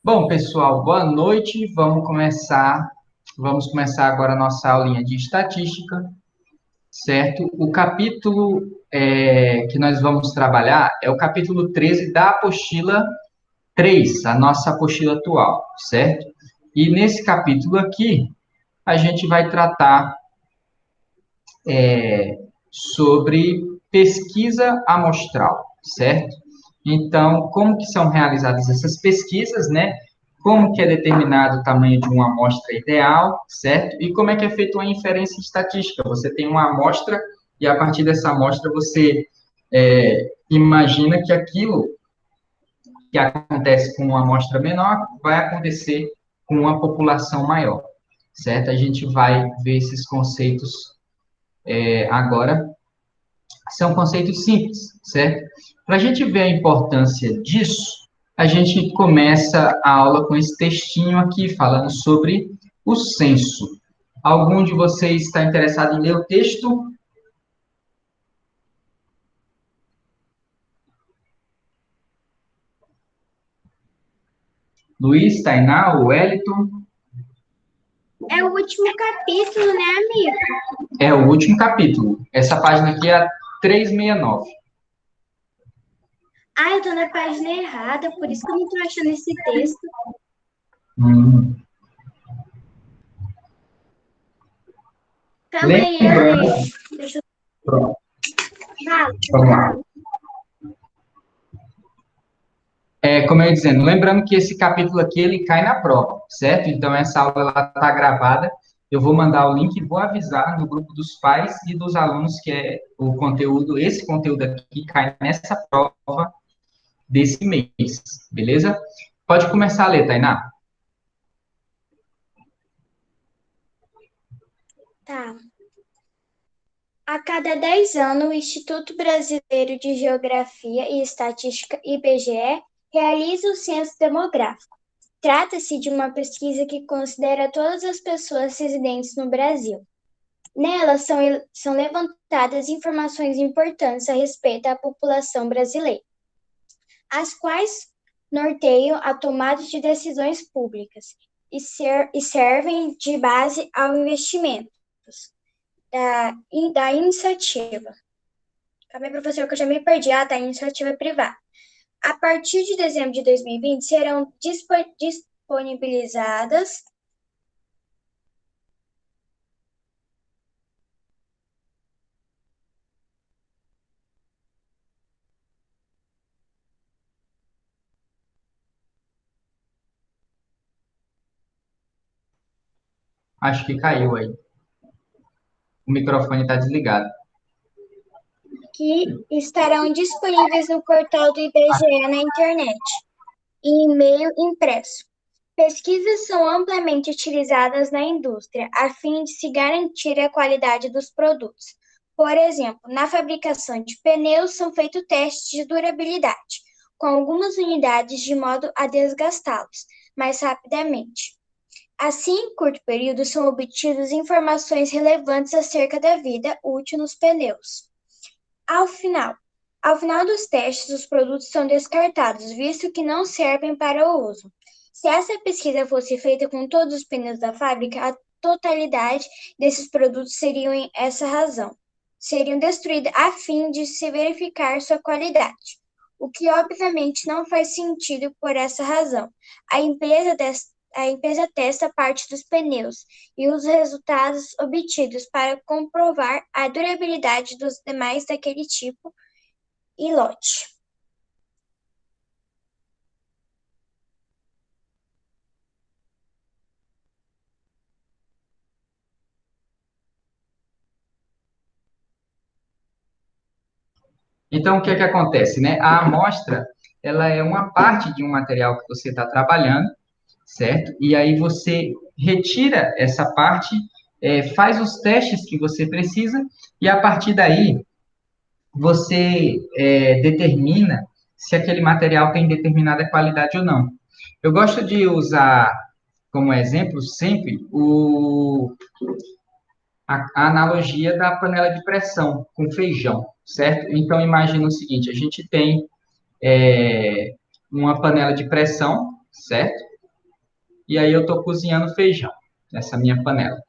Bom, pessoal, boa noite. Vamos começar agora a nossa aulinha de estatística, certo? O capítulo que nós vamos trabalhar é o capítulo 13 da apostila 3, a nossa apostila atual, certo? E nesse capítulo aqui, a gente vai tratar sobre pesquisa amostral, certo? Então, como que são realizadas essas pesquisas, né? Como que é determinado o tamanho de uma amostra ideal, certo? E como é que é feita uma inferência estatística? Você tem uma amostra e a partir dessa amostra você imagina que aquilo que acontece com uma amostra menor vai acontecer com uma população maior, certo? A gente vai ver esses conceitos agora. São conceitos simples, certo? Para a gente ver a importância disso, a gente começa a aula com esse textinho aqui, falando sobre o censo. Algum de vocês está interessado em ler o texto? Luiz, Tainá, Wellington? É o último capítulo, né, amigo? É o último capítulo. Essa página aqui é a 369. Ah, eu tô na página errada, por isso que eu não tô achando esse texto. Hum. Calma aí, eu Lembrando, leio. Deixa eu... pronto, Fala, vamos lá. fala. Como eu ia dizendo, lembrando que esse capítulo aqui, ele cai na prova, certo? Então, essa aula está gravada, eu vou mandar o link e vou avisar no grupo dos pais e dos alunos que é o conteúdo, esse conteúdo aqui cai nessa prova desse mês, beleza? Pode começar a ler, Tainá. Tá. A cada 10 anos, o Instituto Brasileiro de Geografia e Estatística, IBGE, realiza o censo demográfico. Trata-se de uma pesquisa que considera todas as pessoas residentes no Brasil. Nela são levantadas informações importantes a respeito da população brasileira, as quais norteiam a tomada de decisões públicas e servem de base ao investimento da iniciativa. Calma aí, professor, que eu já me perdi. Ah, da iniciativa privada. A partir de dezembro de 2020, serão disponibilizadas Acho que caiu aí. O microfone está desligado. que estarão disponíveis no portal do IBGE na internet e em meio impresso. Pesquisas são amplamente utilizadas na indústria a fim de se garantir a qualidade dos produtos. Por exemplo, na fabricação de pneus são feitos testes de durabilidade, com algumas unidades de modo a desgastá-los mais rapidamente. Assim, em curto período, são obtidas informações relevantes acerca da vida útil nos pneus. Ao final, ao final dos testes, os produtos são descartados, visto que não servem para o uso. Se essa pesquisa fosse feita com todos os pneus da fábrica, a totalidade desses produtos seriam em essa razão. Seriam destruídos a fim de se verificar sua qualidade, o que obviamente não faz sentido por essa razão. A empresa, a empresa testa parte dos pneus e os resultados obtidos para comprovar a durabilidade dos demais daquele tipo e lote. Então, o que é que acontece, né? A amostra, ela é uma parte de um material que você está trabalhando, certo? E aí você retira essa parte, faz os testes que você precisa, e a partir daí você determina se aquele material tem determinada qualidade ou não. Eu gosto de usar como exemplo sempre a analogia da panela de pressão com feijão, certo? Então imagina o seguinte: a gente tem uma panela de pressão, certo? e aí eu estou cozinhando feijão nessa minha panela.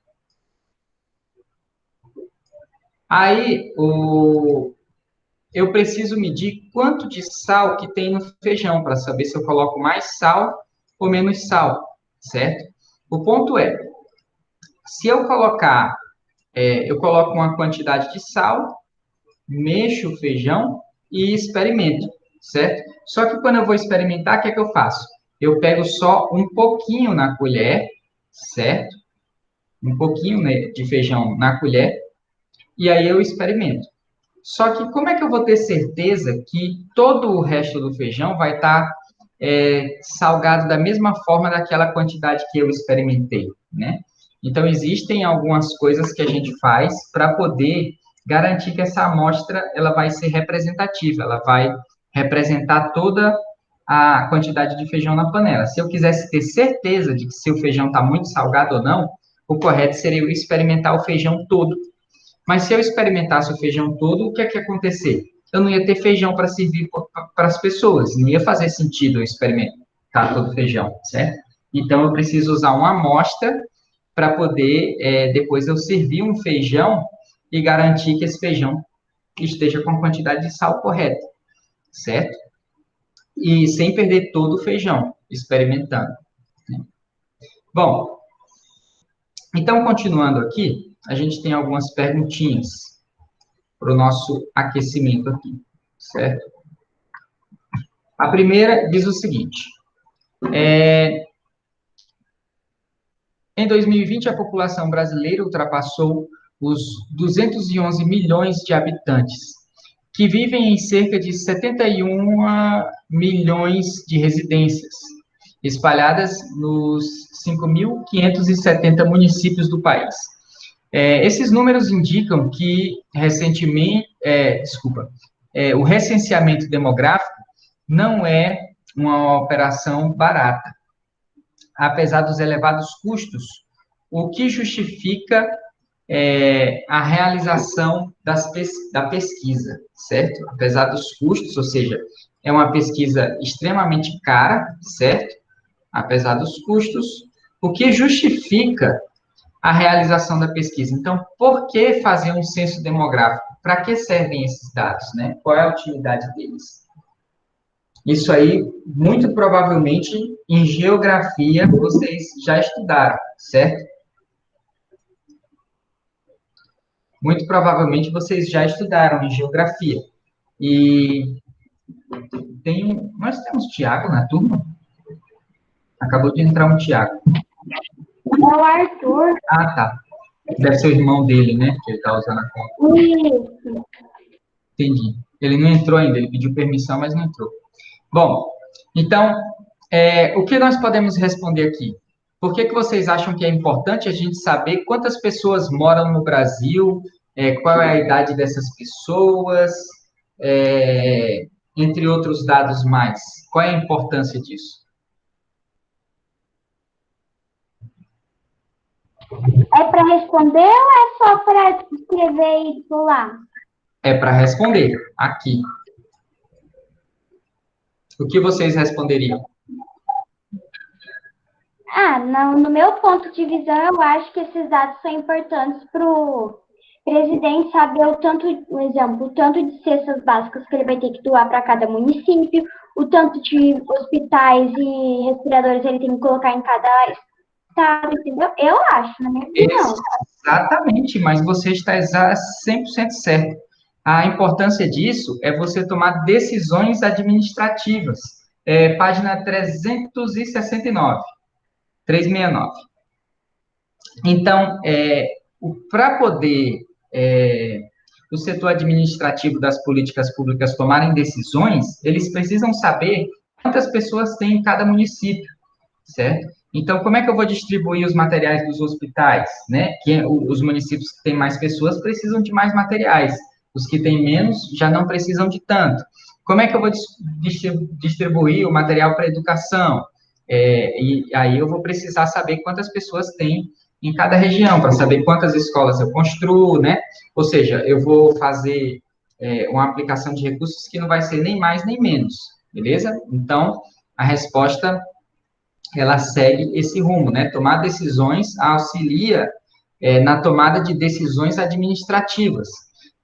Aí, eu preciso medir quanto de sal que tem no feijão, para saber se eu coloco mais sal ou menos sal, certo? O ponto é, se eu colocar, eu coloco uma quantidade de sal, mexo o feijão e experimento, certo? Só que quando eu vou experimentar, o que é que eu faço? Eu pego só um pouquinho na colher, certo? Um pouquinho, né, de feijão na colher, e aí eu experimento. Só que como é que eu vou ter certeza que todo o resto do feijão vai estar salgado da mesma forma daquela quantidade que eu experimentei, né? Então, existem algumas coisas que a gente faz para poder garantir que essa amostra ela vai ser representativa, ela vai representar toda a quantidade de feijão na panela. Se eu quisesse ter certeza de que se o feijão está muito salgado ou não, o correto seria eu experimentar o feijão todo. Mas se eu experimentasse o feijão todo, o que é que ia acontecer? Eu não ia ter feijão para servir para as pessoas, não ia fazer sentido eu experimentar todo o feijão, certo? Então, eu preciso usar uma amostra para poder, depois eu servir um feijão e garantir que esse feijão esteja com a quantidade de sal correta, certo? E sem perder todo o feijão, experimentando. Né? Bom, então, continuando aqui, a gente tem algumas perguntinhas para o nosso aquecimento aqui, certo? A primeira diz o seguinte: em 2020, a população brasileira ultrapassou os 211 milhões de habitantes, que vivem em cerca de 71 milhões de residências, espalhadas nos 5.570 municípios do país. Esses números indicam que, o recenseamento demográfico não é uma operação barata, apesar dos elevados custos, o que justifica a realização da pesquisa, certo? Apesar dos custos, ou seja, é uma pesquisa extremamente cara, certo? Apesar dos custos, o que justifica a realização da pesquisa. Então, por que fazer um censo demográfico? Para que servem esses dados, né? Qual é a utilidade deles? Isso aí, muito provavelmente, em geografia, vocês já estudaram, certo? Muito provavelmente vocês já estudaram em geografia. E nós temos Tiago na turma? Acabou de entrar um Tiago. É o Arthur. Ah, tá. Deve ser o irmão dele, né? Que ele está usando a conta. Isso. Entendi. Ele não entrou ainda, ele pediu permissão, mas não entrou. Bom, então, o que nós podemos responder aqui? Por que vocês acham que é importante a gente saber quantas pessoas moram no Brasil, qual é a idade dessas pessoas, entre outros dados mais? Qual é a importância disso? É para responder ou é só para escrever e pular? É para responder aqui. O que vocês responderiam? No meu ponto de visão, eu acho que esses dados são importantes para o presidente saber o tanto de cestas básicas que ele vai ter que doar para cada município, o tanto de hospitais e respiradores ele tem que colocar em cada estado, entendeu? Eu acho, na minha opinião. Exatamente, mas você está 100% certo. A importância disso é você tomar decisões administrativas. Página 369. 369. Então, para poder o setor administrativo das políticas públicas tomarem decisões, eles precisam saber quantas pessoas tem em cada município, certo? Então, como é que eu vou distribuir os materiais dos hospitais, né? Os municípios que têm mais pessoas precisam de mais materiais, os que têm menos já não precisam de tanto. Como é que eu vou distribuir o material para a educação? E aí eu vou precisar saber quantas pessoas tem em cada região, para saber quantas escolas eu construo, né? Ou seja, eu vou fazer uma aplicação de recursos que não vai ser nem mais nem menos, beleza? Então, a resposta ela segue esse rumo, né? Tomar decisões auxilia na tomada de decisões administrativas.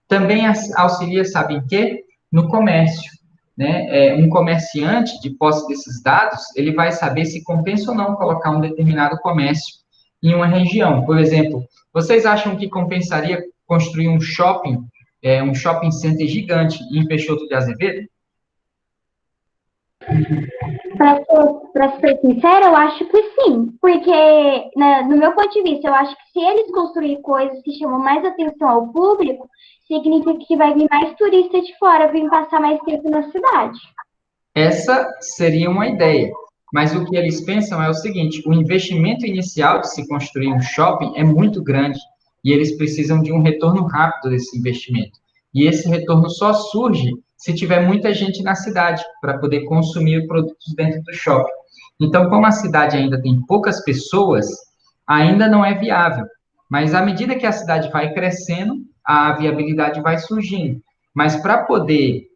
Também auxilia, sabe em quê? No comércio, né? Um comerciante, de posse desses dados, ele vai saber se compensa ou não colocar um determinado comércio em uma região. Por exemplo, vocês acham que compensaria construir um shopping center gigante em Peixoto de Azevedo? Para ser sincera, eu acho que sim, porque, né, no meu ponto de vista, eu acho que se eles construírem coisas que chamam mais atenção ao público, significa que vai vir mais turistas de fora, vir passar mais tempo na cidade. Essa seria uma ideia, mas o que eles pensam é o seguinte: o investimento inicial de se construir um shopping é muito grande e eles precisam de um retorno rápido desse investimento. E esse retorno só surge se tiver muita gente na cidade para poder consumir produtos dentro do shopping. Então, como a cidade ainda tem poucas pessoas, ainda não é viável. Mas à medida que a cidade vai crescendo, a viabilidade vai surgindo. Mas para poder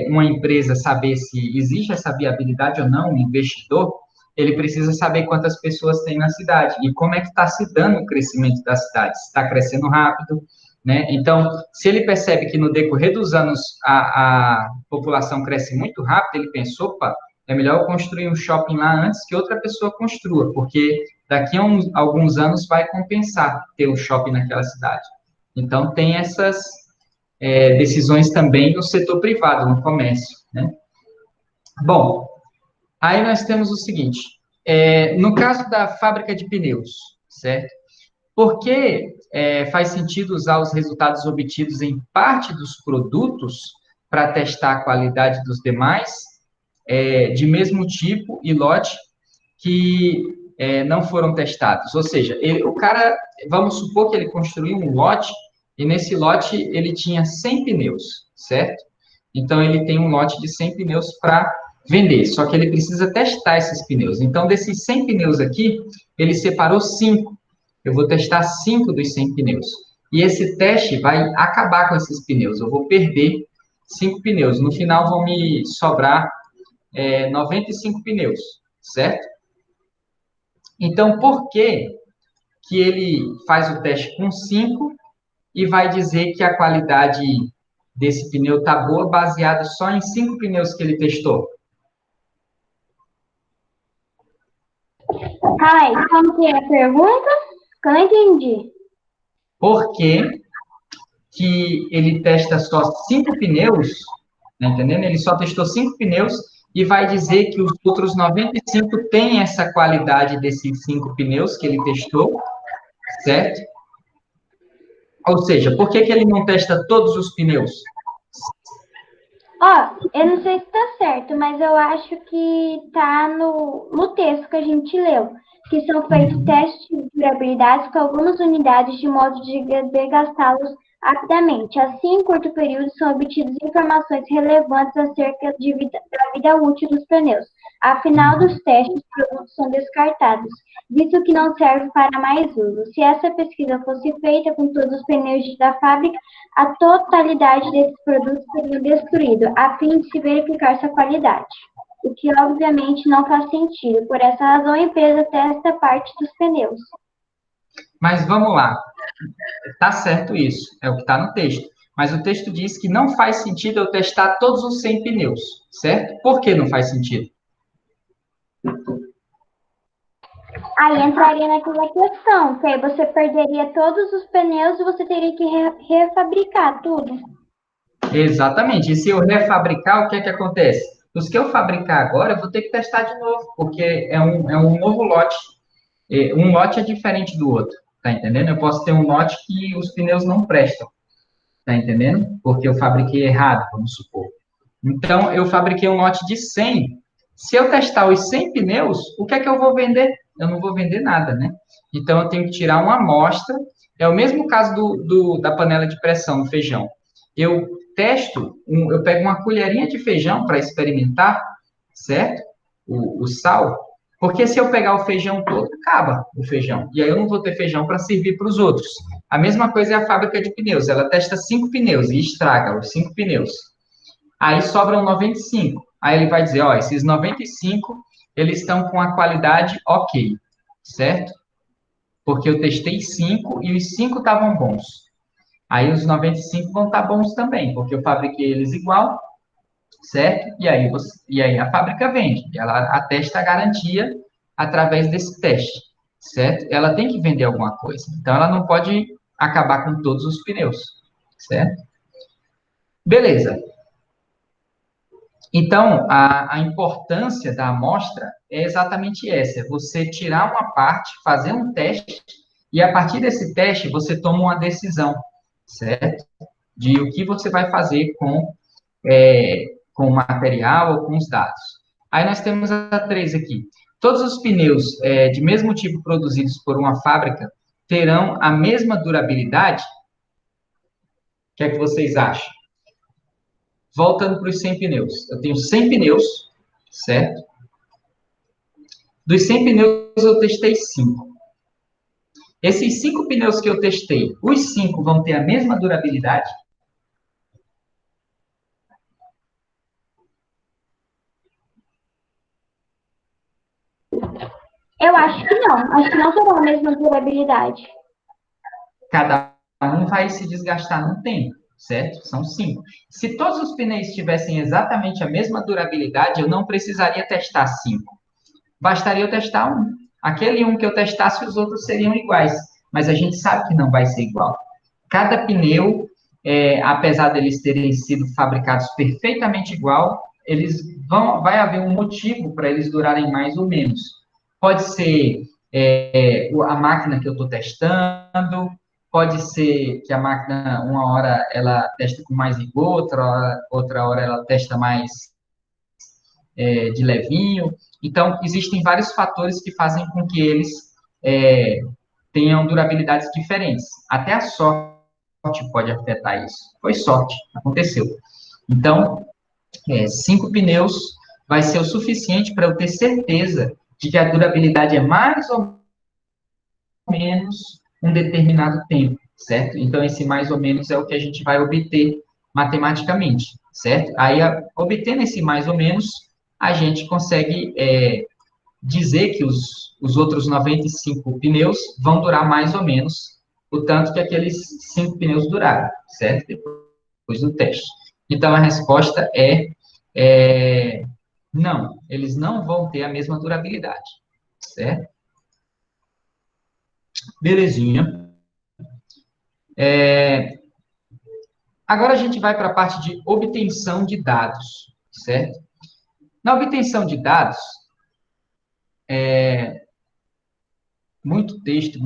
uma empresa saber se existe essa viabilidade ou não, um investidor, ele precisa saber quantas pessoas tem na cidade e como é que está se dando o crescimento da cidade, se está crescendo rápido, né? Então, se ele percebe que no decorrer dos anos a população cresce muito rápido, ele pensa, opa, é melhor eu construir um shopping lá antes que outra pessoa construa, porque daqui a alguns anos vai compensar ter um shopping naquela cidade. Então, tem essas decisões também no setor privado, no comércio, né? Bom, aí nós temos o seguinte, no caso da fábrica de pneus, certo? Por que faz sentido usar os resultados obtidos em parte dos produtos para testar a qualidade dos demais, de mesmo tipo e lote, que não foram testados? Ou seja, o cara, vamos supor que ele construiu um lote, e nesse lote ele tinha 100 pneus, certo? Então, ele tem um lote de 100 pneus para vender, só que ele precisa testar esses pneus. Então, desses 100 pneus aqui, ele separou 5. Eu vou testar 5 dos 100 pneus. E esse teste vai acabar com esses pneus. Eu vou perder 5 pneus. No final, vão me sobrar 95 pneus, certo? Então, por que ele faz o teste com 5 e vai dizer que a qualidade desse pneu está boa, baseado só em 5 pneus que ele testou? Ai, como que é a pergunta? Eu não entendi. Por que ele testa só 5 pneus, tá entendendo? Ele só testou 5 pneus e vai dizer que os outros 95 têm essa qualidade desses 5 pneus que ele testou, certo? Ou seja, por que ele não testa todos os pneus? Eu não sei se está certo, mas eu acho que está no texto que a gente leu, que são feitos testes de durabilidade com algumas unidades de modo de desgastá-los rapidamente. Assim, em curto período, são obtidas informações relevantes acerca da vida útil dos pneus. Afinal dos testes, os produtos são descartados, visto que não servem para mais uso. Se essa pesquisa fosse feita com todos os pneus da fábrica, a totalidade desses produtos seria destruída, a fim de se verificar sua qualidade, o que obviamente não faz sentido. Por essa razão, a empresa testa parte dos pneus. Mas vamos lá. Está certo isso, é o que está no texto. Mas o texto diz que não faz sentido eu testar todos os 100 pneus, certo? Por que não faz sentido? Aí entraria naquela questão, que aí você perderia todos os pneus e você teria que refabricar tudo. Exatamente. E se eu refabricar, o que é que acontece? Os que eu fabricar agora, eu vou ter que testar de novo, porque é um novo lote. Um lote é diferente do outro, tá entendendo? Eu posso ter um lote que os pneus não prestam, tá entendendo? Porque eu fabriquei errado, vamos supor. Então, eu fabriquei um lote de 100. Se eu testar os 100 pneus, o que é que eu vou vender? Eu não vou vender nada, né? Então, eu tenho que tirar uma amostra. É o mesmo caso da panela de pressão no feijão. Eu eu pego uma colherinha de feijão para experimentar, certo? O sal. Porque se eu pegar o feijão todo, acaba o feijão. E aí eu não vou ter feijão para servir para os outros. A mesma coisa é a fábrica de pneus. Ela testa 5 pneus e estraga os 5 pneus. Aí sobram 95. Aí ele vai dizer, ó, esses 95, eles estão com a qualidade ok, certo? Porque eu testei 5 e os 5 estavam bons. Aí os 95 vão estar bons também, porque eu fabriquei eles igual, certo? E aí a fábrica vende, ela atesta a garantia através desse teste, certo? Ela tem que vender alguma coisa, então ela não pode acabar com todos os pneus, certo? Beleza. Então, a importância da amostra é exatamente essa: é você tirar uma parte, fazer um teste, e a partir desse teste você toma uma decisão, certo? De o que você vai fazer com o material ou com os dados. Aí nós temos a 3 aqui. Todos os pneus de mesmo tipo produzidos por uma fábrica terão a mesma durabilidade? O que é que vocês acham? Voltando para os 100 pneus. Eu tenho 100 pneus, certo? Dos 100 pneus, eu testei 5. Esses 5 pneus que eu testei, os 5 vão ter a mesma durabilidade? Eu acho que não. Acho que não terão a mesma durabilidade. Cada um vai se desgastar num tempo, certo? São 5. Se todos os pneus tivessem exatamente a mesma durabilidade, eu não precisaria testar 5. Bastaria eu testar um. Aquele um que eu testasse, os outros seriam iguais. Mas a gente sabe que não vai ser igual. Cada pneu, apesar deles terem sido fabricados perfeitamente igual, vai haver um motivo para eles durarem mais ou menos. Pode ser a máquina que eu estou testando, pode ser que a máquina, uma hora ela testa com mais rigor, outra hora ela testa mais de levinho. Então, existem vários fatores que fazem com que eles tenham durabilidades diferentes. Até a sorte pode afetar isso. Foi sorte, aconteceu. Então, 5 pneus vai ser o suficiente para eu ter certeza de que a durabilidade é mais ou menos um determinado tempo, certo? Então, esse mais ou menos é o que a gente vai obter matematicamente, certo? Aí, obtendo esse mais ou menos, a gente consegue dizer que os outros 95 pneus vão durar mais ou menos o tanto que aqueles 5 pneus duraram, certo? Depois do teste. Então, a resposta é não, eles não vão ter a mesma durabilidade, certo? Belezinha. Agora a gente vai para a parte de obtenção de dados, certo? Na obtenção de dados, muito texto,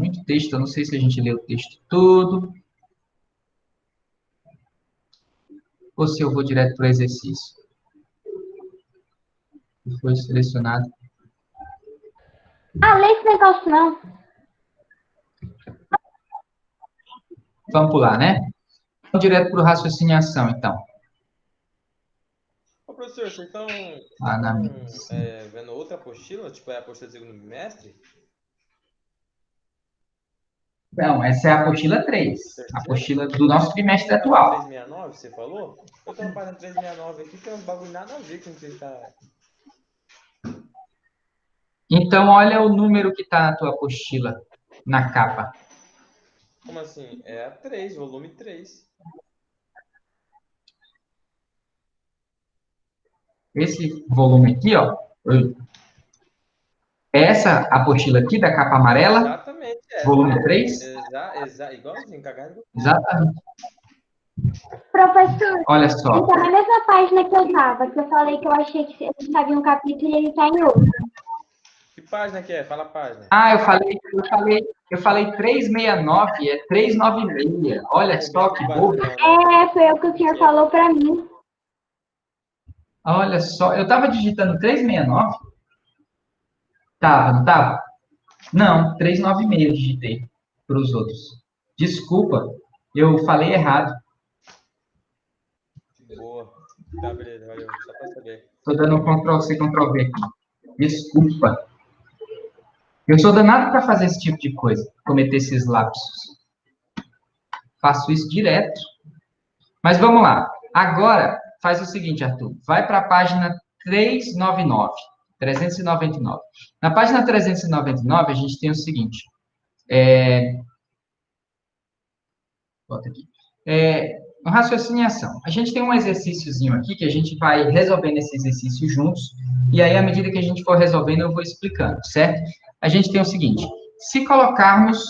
eu não sei se a gente lê o texto todo, ou se eu vou direto para o exercício. Que foi selecionado. Ah, lê esse negócio não. Vamos pular, né? Vamos direto para o raciocínio e ação, então. Ô, professor, vocês estão vendo outra apostila? Tipo, é a apostila do segundo bimestre? Não, essa é a apostila 3. A apostila do nosso trimestre atual. 369, você falou? Eu tô na página 369 aqui, tem uns bagulho nada a ver com o que você tá... Então, olha o número que está na tua apostila, na capa. Como assim? É a 3, volume 3. Esse volume aqui, ó. Essa apostila aqui, da capa amarela. Exatamente. Volume 3? Igualzinho, cagado. Exatamente. Professor, Olha só. então na mesma página que eu tava, que eu falei que eu achei que ele estava em um capítulo e ele está em outro. Que página que é? Fala a página. Ah, eu falei 369, é 396. Olha só que bobo. Foi o que o senhor falou para mim. Olha só, eu estava digitando 369. Tava, não tava? Não, 396 eu digitei para os outros. Desculpa, eu falei errado. Boa. Tá, beleza, valeu. Só para saber. Estou dando um Ctrl+C, Ctrl+V aqui. Desculpa. Eu sou danado para fazer esse tipo de coisa, cometer esses lapsos. Faço isso direto. Mas vamos lá. Agora, faz o seguinte, Arthur. Vai para a página 399. 399. Na página 399, a gente tem o seguinte. Bota aqui. Um raciocínio e ação. A gente tem um exercíciozinho aqui que a gente vai resolvendo esse exercício juntos, e aí, à medida que a gente for resolvendo, eu vou explicando, certo? A gente tem o seguinte, se colocarmos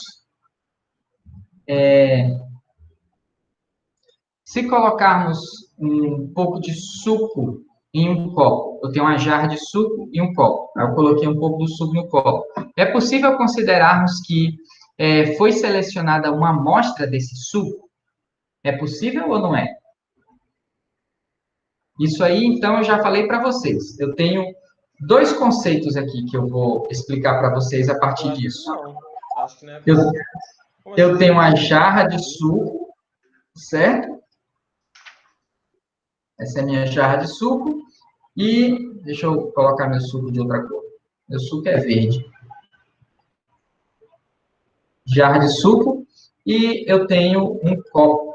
um pouco de suco em um copo, eu tenho uma jarra de suco e um copo, aí eu coloquei um pouco do suco no copo. É possível considerarmos que foi selecionada uma amostra desse suco? É possível ou não é? Isso aí, então, eu já falei para vocês. Eu tenho dois conceitos aqui que eu vou explicar para vocês a partir disso. Não, acho que não é eu tenho uma jarra de suco, certo? Essa é a minha jarra de suco. E deixa eu colocar meu suco de outra cor. Meu suco é verde. Jarra de suco. E eu tenho um copo.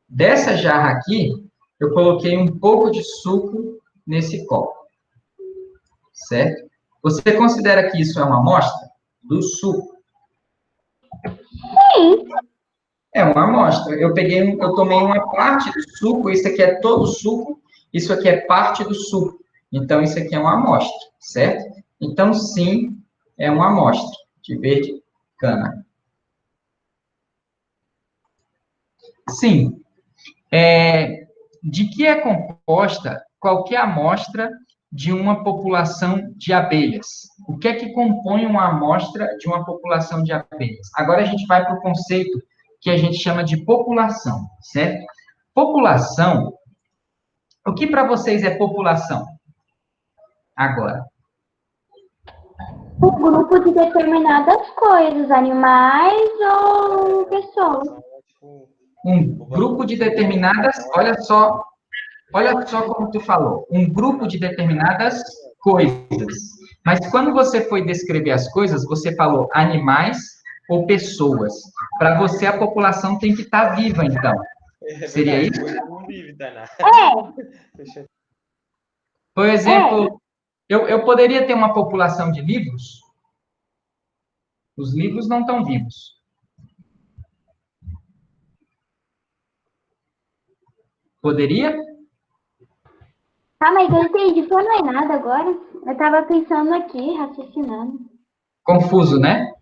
Dessa jarra aqui, eu coloquei um pouco de suco nesse copo. Certo? Você considera que isso é uma amostra do suco? Sim. É uma amostra. Eu tomei uma parte do suco, isso aqui é todo o suco, isso aqui é parte do suco. Então, isso aqui é uma amostra, certo? Então, sim, é uma amostra de verde cana. Sim. De que é composta qualquer amostra de uma população de abelhas? O que é que compõe uma amostra de uma população de abelhas? Agora a gente vai para o conceito que a gente chama de população, certo? População, o que para vocês é população? Agora. Um grupo de determinadas coisas, animais ou pessoas. Um grupo de determinadas, olha só como tu falou, um grupo de determinadas coisas. Mas quando você foi descrever as coisas, você falou animais ou pessoas. Para você, a população tem que estar viva, então. Seria isso? Por exemplo, eu poderia ter uma população de livros? Os livros não estão vivos. Poderia? Ah, mas eu entendi, foi não é nada agora. Eu estava pensando aqui, raciocinando. Confuso, né?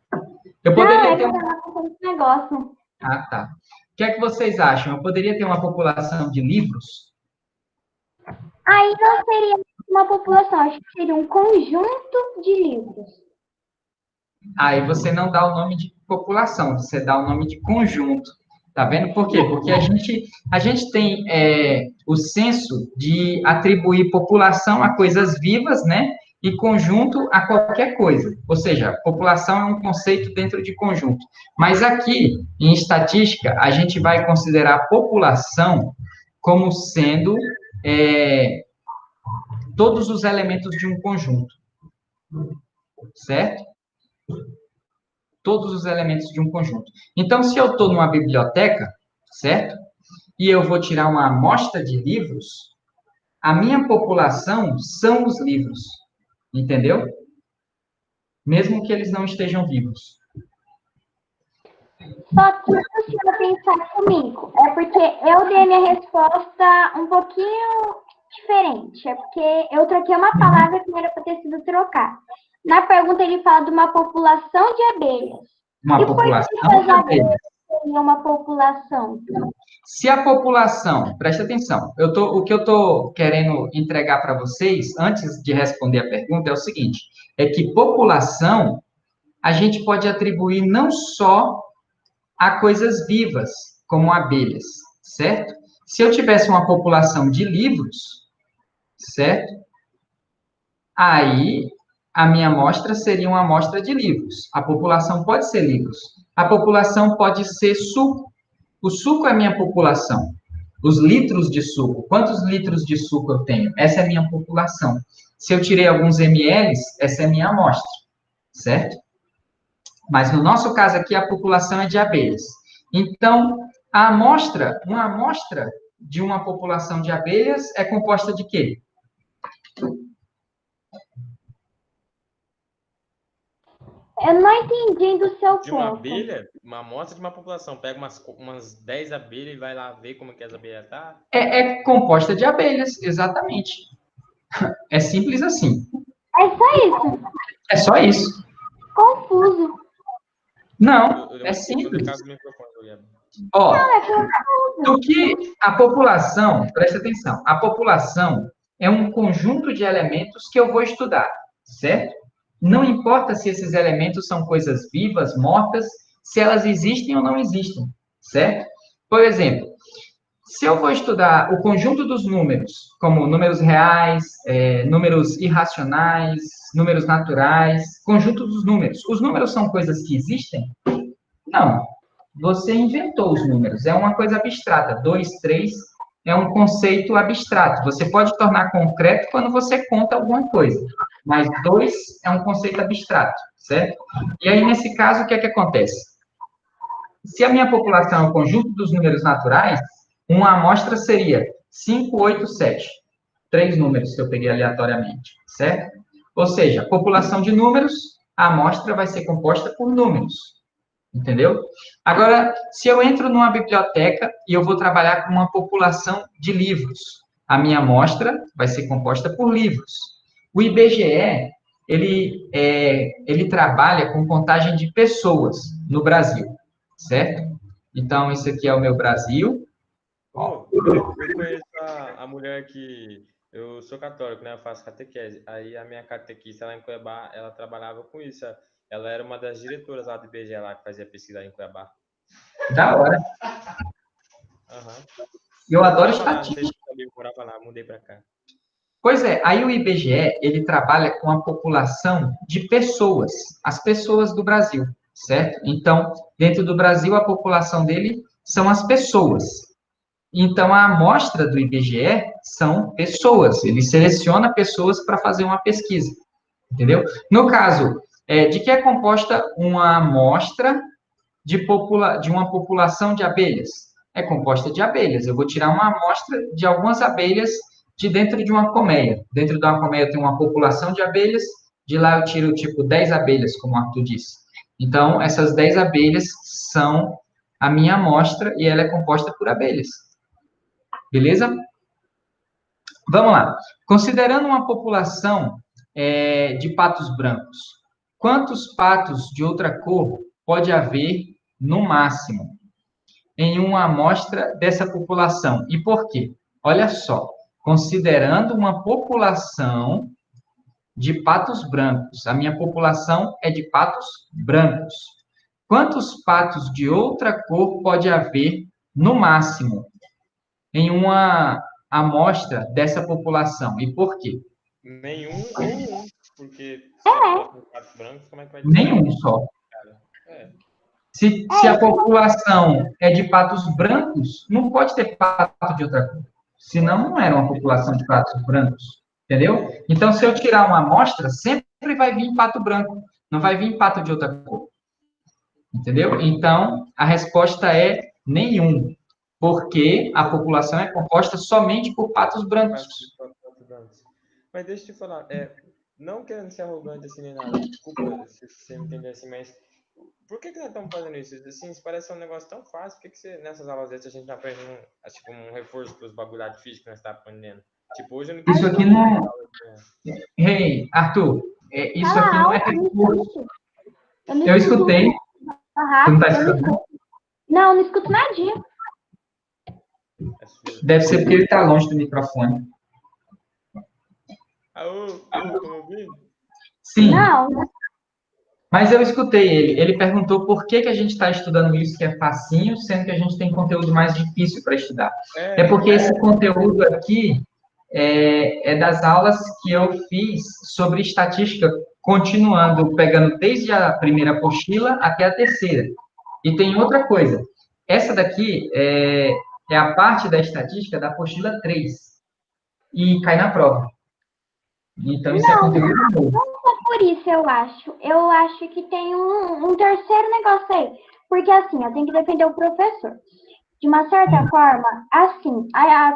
Eu poderia ter um negócio. Ah, tá. O que é que vocês acham? Eu poderia ter uma população de livros? Aí não seria uma população, acho que seria um conjunto de livros. Aí você não dá o nome de população, você dá o nome de conjunto. Tá vendo? Por quê? Porque a gente tem o senso de atribuir população a coisas vivas, né? E conjunto a qualquer coisa. Ou seja, população é um conceito dentro de conjunto. Mas aqui, em estatística, a gente vai considerar a população como sendo todos os elementos de um conjunto. Certo? Todos os elementos de um conjunto. Então, se eu estou numa biblioteca, certo? E eu vou tirar uma amostra de livros, a minha população são os livros. Entendeu? Mesmo que eles não estejam vivos. Só que se você pensar comigo, é porque eu dei a minha resposta um pouquinho diferente. É porque eu troquei uma palavra que não era para ter sido trocada. Na pergunta, ele fala de uma população de abelhas. Uma população de abelhas. Seria uma população. Se a população, presta atenção, o que eu estou querendo entregar para vocês, antes de responder a pergunta, é o seguinte, é que população, a gente pode atribuir não só a coisas vivas, como abelhas, certo? Se eu tivesse uma população de livros, certo? Aí, a minha amostra seria uma amostra de livros. A população pode ser livros. A população pode ser suco. O suco é a minha população. Os litros de suco. Quantos litros de suco eu tenho? Essa é a minha população. Se eu tirei alguns ml, essa é a minha amostra. Certo? Mas no nosso caso aqui, a população é de abelhas. Então, uma amostra de uma população de abelhas é composta de quê? Eu não entendi do seu De uma ponto. abelha, uma amostra de uma população. Pega umas 10 abelhas e vai lá ver como que as abelhas tá. É composta de abelhas, exatamente. É simples assim. É só isso. É só isso. Confuso. Não, Eu é vou simples. ligar o microfone, Gabi. Ó, É confuso. do que a população, presta atenção, a população é um conjunto de elementos que eu vou estudar, certo? Não importa se esses elementos são coisas vivas, mortas, se elas existem ou não existem, certo? Por exemplo, se eu vou estudar o conjunto dos números, como números reais, números irracionais, números naturais, conjunto dos números, os números são coisas que existem? Não. Você inventou os números. É uma coisa abstrata. 2, 3 é um conceito abstrato. Você pode tornar concreto quando você conta alguma coisa. Mas 2 é um conceito abstrato, certo? E aí, nesse caso, o que é que acontece? Se a minha população é o conjunto dos números naturais, uma amostra seria 5, 8, 7. 3 números que eu peguei aleatoriamente, certo? Ou seja, a população de números, a amostra vai ser composta por números. Entendeu? Agora, se eu entro numa biblioteca e eu vou trabalhar com uma população de livros, a minha amostra vai ser composta por livros. O IBGE, ele trabalha com contagem de pessoas no Brasil, certo? Então, isso aqui é o meu Brasil. Eu conheço a mulher que... Eu sou católico, né? Eu faço catequese. Aí a minha catequista lá em Cuiabá, ela trabalhava com isso. Ela era uma das diretoras lá do IBGE, lá, que fazia pesquisa lá em Cuiabá. Da hora. Uhum. Eu adoro Morava lá, não sei se estatística. você sabia, eu morava lá, mudei pra cá. Pois é, aí o IBGE, ele trabalha com a população de pessoas, as pessoas do Brasil, certo? Então, dentro do Brasil, a população dele são as pessoas. Então, a amostra do IBGE são pessoas, ele seleciona pessoas para fazer uma pesquisa, entendeu? No caso, de que é composta uma amostra de uma população de abelhas? É composta de abelhas. Eu vou tirar uma amostra de algumas abelhas de dentro de uma colmeia. Dentro de uma colmeia tem uma população de abelhas, de lá eu tiro, tipo, 10 abelhas, como o Arthur disse. Então, essas 10 abelhas são a minha amostra e ela é composta por abelhas. Beleza? Vamos lá. Considerando uma população de patos brancos, quantos patos de outra cor pode haver no máximo em uma amostra dessa população? E por quê? Olha só, considerando uma população de patos brancos, a minha população é de patos brancos. Quantos patos de outra cor pode haver no máximo em uma amostra dessa população? E por quê? Nenhum ou um, porque se é pato branco, como é que vai ter? Nenhum só. É. Se a população é de patos brancos, não pode ter pato de outra cor. Senão, não era uma população de patos brancos. Entendeu? Então, se eu tirar uma amostra, sempre vai vir pato branco. Não vai vir pato de outra cor. Entendeu? Então, a resposta é nenhum. Porque a população é composta somente por patos brancos. Mas deixa eu te falar, não querendo ser arrogante assim nem nada, desculpa se você me entender assim, mas por que nós estamos fazendo isso? Assim, isso parece um negócio tão fácil, por que você, nessas aulas extras a gente não aprende tipo, um reforço para os bagulhados físicos que nós estamos aprendendo? Tipo, hoje eu não quis... Isso aqui não... Hey, Arthur, isso aqui não é reforço. Eu escutei. Você não está escutando? Não escuto nadinha. Deve ser porque ele está longe do microfone. Estão me ouvindo? Sim. Não. Mas eu escutei ele. Ele perguntou por que a gente está estudando isso que é facinho, sendo que a gente tem conteúdo mais difícil para estudar. É porque esse conteúdo aqui é das aulas que eu fiz sobre estatística, continuando, pegando desde a primeira apostila até a terceira. E tem outra coisa. Essa daqui é a parte da estatística da apostila 3. E cai na prova. Então, isso é conteúdo novo. Não é por isso, eu acho. Eu acho que tem um terceiro negócio aí. Porque, assim, eu tenho que defender o professor. de uma certa forma, assim,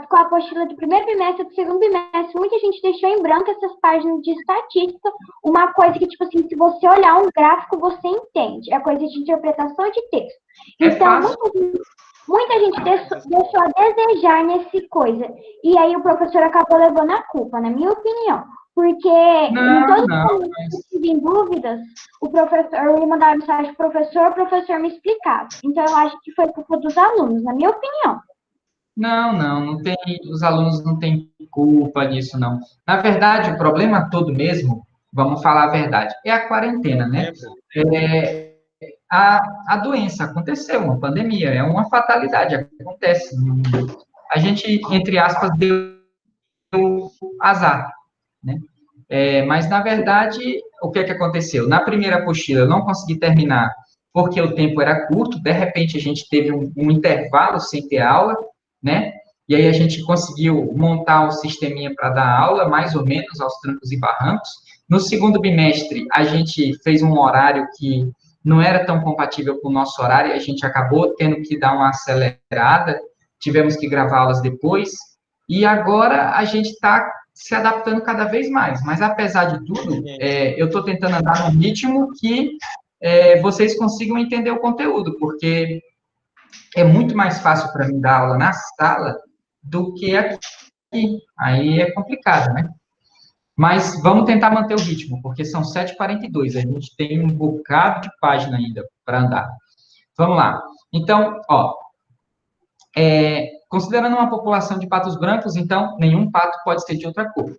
com a apostila do primeiro bimestre e do segundo bimestre, muita gente deixou em branco essas páginas de estatística, uma coisa que, tipo assim, se você olhar um gráfico, você entende. É coisa de interpretação de texto. Então, muita gente deixou a desejar nesse coisa. E aí o professor acabou levando a culpa, na minha opinião. Porque em todos os momentos que eu tive em dúvidas, eu ia mandar mensagem pro professor, o professor me explicava. Então, eu acho que foi culpa dos alunos, na minha opinião. Não tem, os alunos não têm culpa nisso, não. Na verdade, o problema todo mesmo, vamos falar a verdade, é a quarentena, né? É, a doença aconteceu, uma pandemia, é uma fatalidade, acontece. A gente, entre aspas, deu azar, né? Mas, na verdade, o que é que aconteceu? Na primeira apostila, eu não consegui terminar porque o tempo era curto, de repente a gente teve um intervalo sem ter aula, né? E aí a gente conseguiu montar um sisteminha para dar aula, mais ou menos, aos trancos e barrancos. No segundo bimestre, a gente fez um horário que não era tão compatível com o nosso horário, e a gente acabou tendo que dar uma acelerada, tivemos que gravar aulas depois, e agora a gente está se adaptando cada vez mais. Mas, apesar de tudo, eu estou tentando andar num ritmo que vocês consigam entender o conteúdo, porque é muito mais fácil para mim dar aula na sala do que aqui. Aí é complicado, né? Mas vamos tentar manter o ritmo, porque são 7h42, a gente tem um bocado de página ainda para andar. Vamos lá. Então, considerando uma população de patos brancos, então, nenhum pato pode ser de outra cor.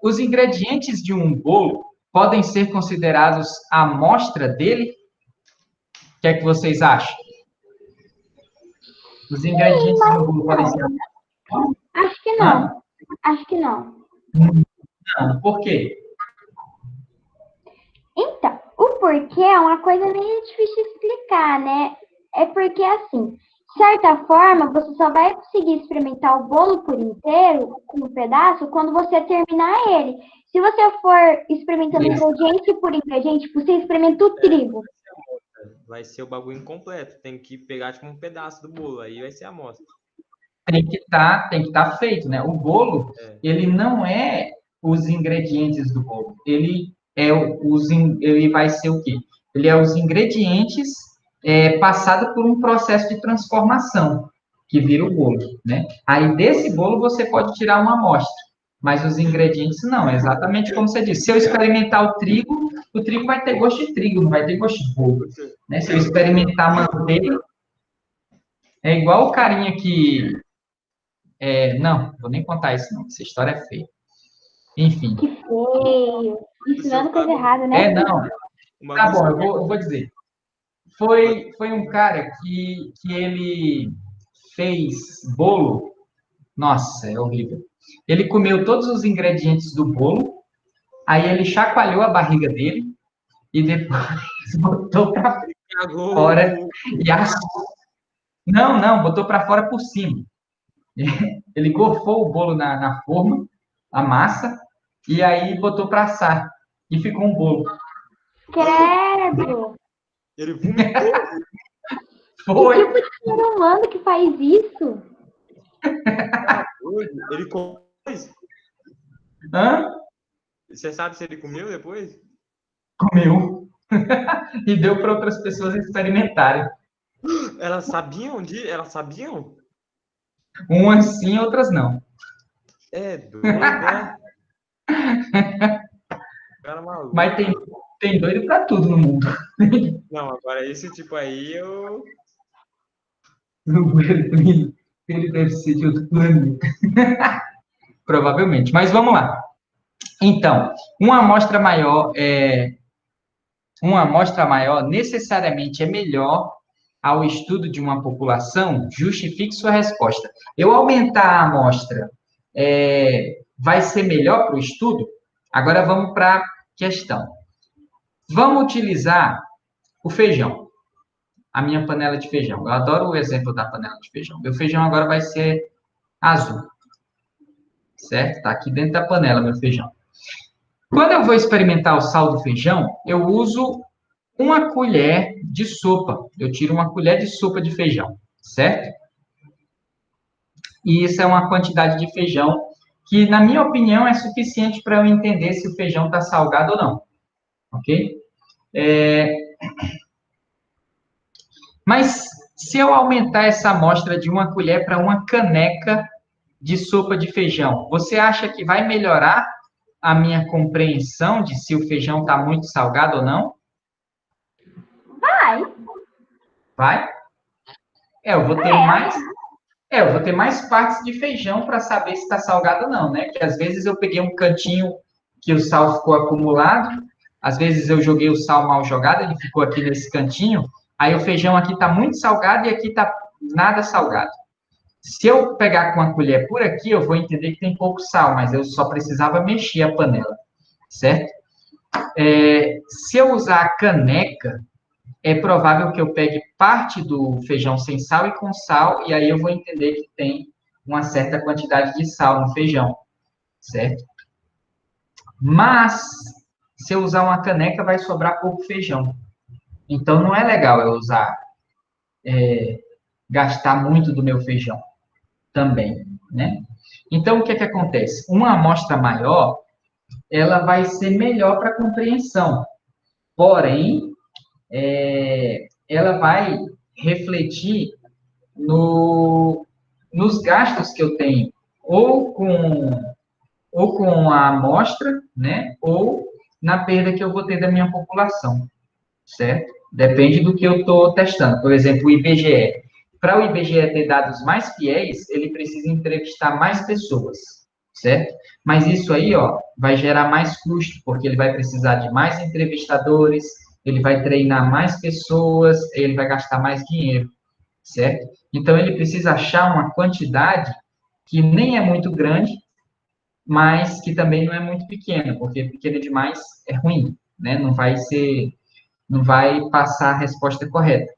Os ingredientes de um bolo podem ser considerados a amostra dele? O que é que vocês acham? Os ingredientes de um bolo podem ser... Acho que não. Acho que não. Não, por quê? Então, o porquê é uma coisa meio difícil de explicar, né? É porque, assim, de certa forma, você só vai conseguir experimentar o bolo por inteiro, com um pedaço, quando você terminar ele. Se você for experimentando ingrediente por ingrediente, você experimenta o trigo. Vai ser o bagulho incompleto. Tem que pegar tipo um pedaço do bolo, aí vai ser a amostra. Tem que estar feito, né? O bolo, ele não é os ingredientes do bolo. Ele vai ser o quê? Ele é os ingredientes passado por um processo de transformação que vira o bolo, né? Aí desse bolo você pode tirar uma amostra, mas os ingredientes não. É exatamente como você disse. Se eu experimentar o trigo vai ter gosto de trigo, não vai ter gosto de bolo, né? Se eu experimentar manteiga, é igual o carinha que não, vou nem contar isso não, essa história é feia. Enfim. Que feio. Ensinando coisa errada, né? Não. Tá bom, eu vou dizer. Foi um cara que ele fez bolo. Nossa, é horrível. Ele comeu todos os ingredientes do bolo, aí ele chacoalhou a barriga dele e depois botou para fora e assou. Não, botou para fora por cima. Ele gorfou o bolo na forma, a massa, e aí botou para assar. E ficou um bolo. Credo! Ele vomitou. Foi. Que tipo de ser humano que faz isso? Ele comeu? Hã? Você sabe se ele comeu depois? Comeu. E deu para outras pessoas experimentarem. Elas sabiam? Elas sabiam? Umas sim, outras não. É doido, né? Cara maluco. Mas tem doido para tudo no mundo. Não, agora esse tipo aí eu. Ele deve ser de outro planeta. Provavelmente. Mas vamos lá. Então, uma amostra maior necessariamente é melhor ao estudo de uma população? Justifique sua resposta. Eu aumentar a amostra vai ser melhor para o estudo? Agora vamos para a questão. Vamos utilizar o feijão. A minha panela de feijão. Eu adoro o exemplo da panela de feijão. Meu feijão agora vai ser azul. Certo? Está aqui dentro da panela, meu feijão. Quando eu vou experimentar o sal do feijão, eu uso uma colher de sopa. Eu tiro uma colher de sopa de feijão, certo? E isso é uma quantidade de feijão que, na minha opinião, é suficiente para eu entender se o feijão está salgado ou não, ok? Mas se eu aumentar essa amostra de uma colher para uma caneca de sopa de feijão, você acha que vai melhorar a minha compreensão de se o feijão está muito salgado ou não? Vai. Vai? Eu vou ter mais. Eu vou ter mais partes de feijão para saber se está salgado ou não, né? Porque às vezes eu peguei um cantinho que o sal ficou acumulado, às vezes eu joguei o sal mal jogado, ele ficou aqui nesse cantinho, aí o feijão aqui está muito salgado e aqui está nada salgado. Se eu pegar com a colher por aqui, eu vou entender que tem pouco sal, mas eu só precisava mexer a panela, certo? Se eu usar a caneca, é provável que eu pegue parte do feijão sem sal e com sal, e aí eu vou entender que tem uma certa quantidade de sal no feijão, certo? Mas, se eu usar uma caneca, vai sobrar pouco feijão. Então, não é legal eu gastar muito do meu feijão também, né? Então, o que acontece? Uma amostra maior, ela vai ser melhor para compreensão. Porém, ela vai refletir nos gastos que eu tenho, ou com a amostra, né, ou na perda que eu vou ter da minha população, certo? Depende do que eu estou testando. Por exemplo, o IBGE. Para o IBGE ter dados mais fiéis, ele precisa entrevistar mais pessoas, certo? Mas isso aí, ó, vai gerar mais custo, porque ele vai precisar de mais entrevistadores, ele vai treinar mais pessoas, ele vai gastar mais dinheiro, certo? Então, ele precisa achar uma quantidade que nem é muito grande, mas que também não é muito pequena, porque pequena demais é ruim, né? Não vai passar a resposta correta.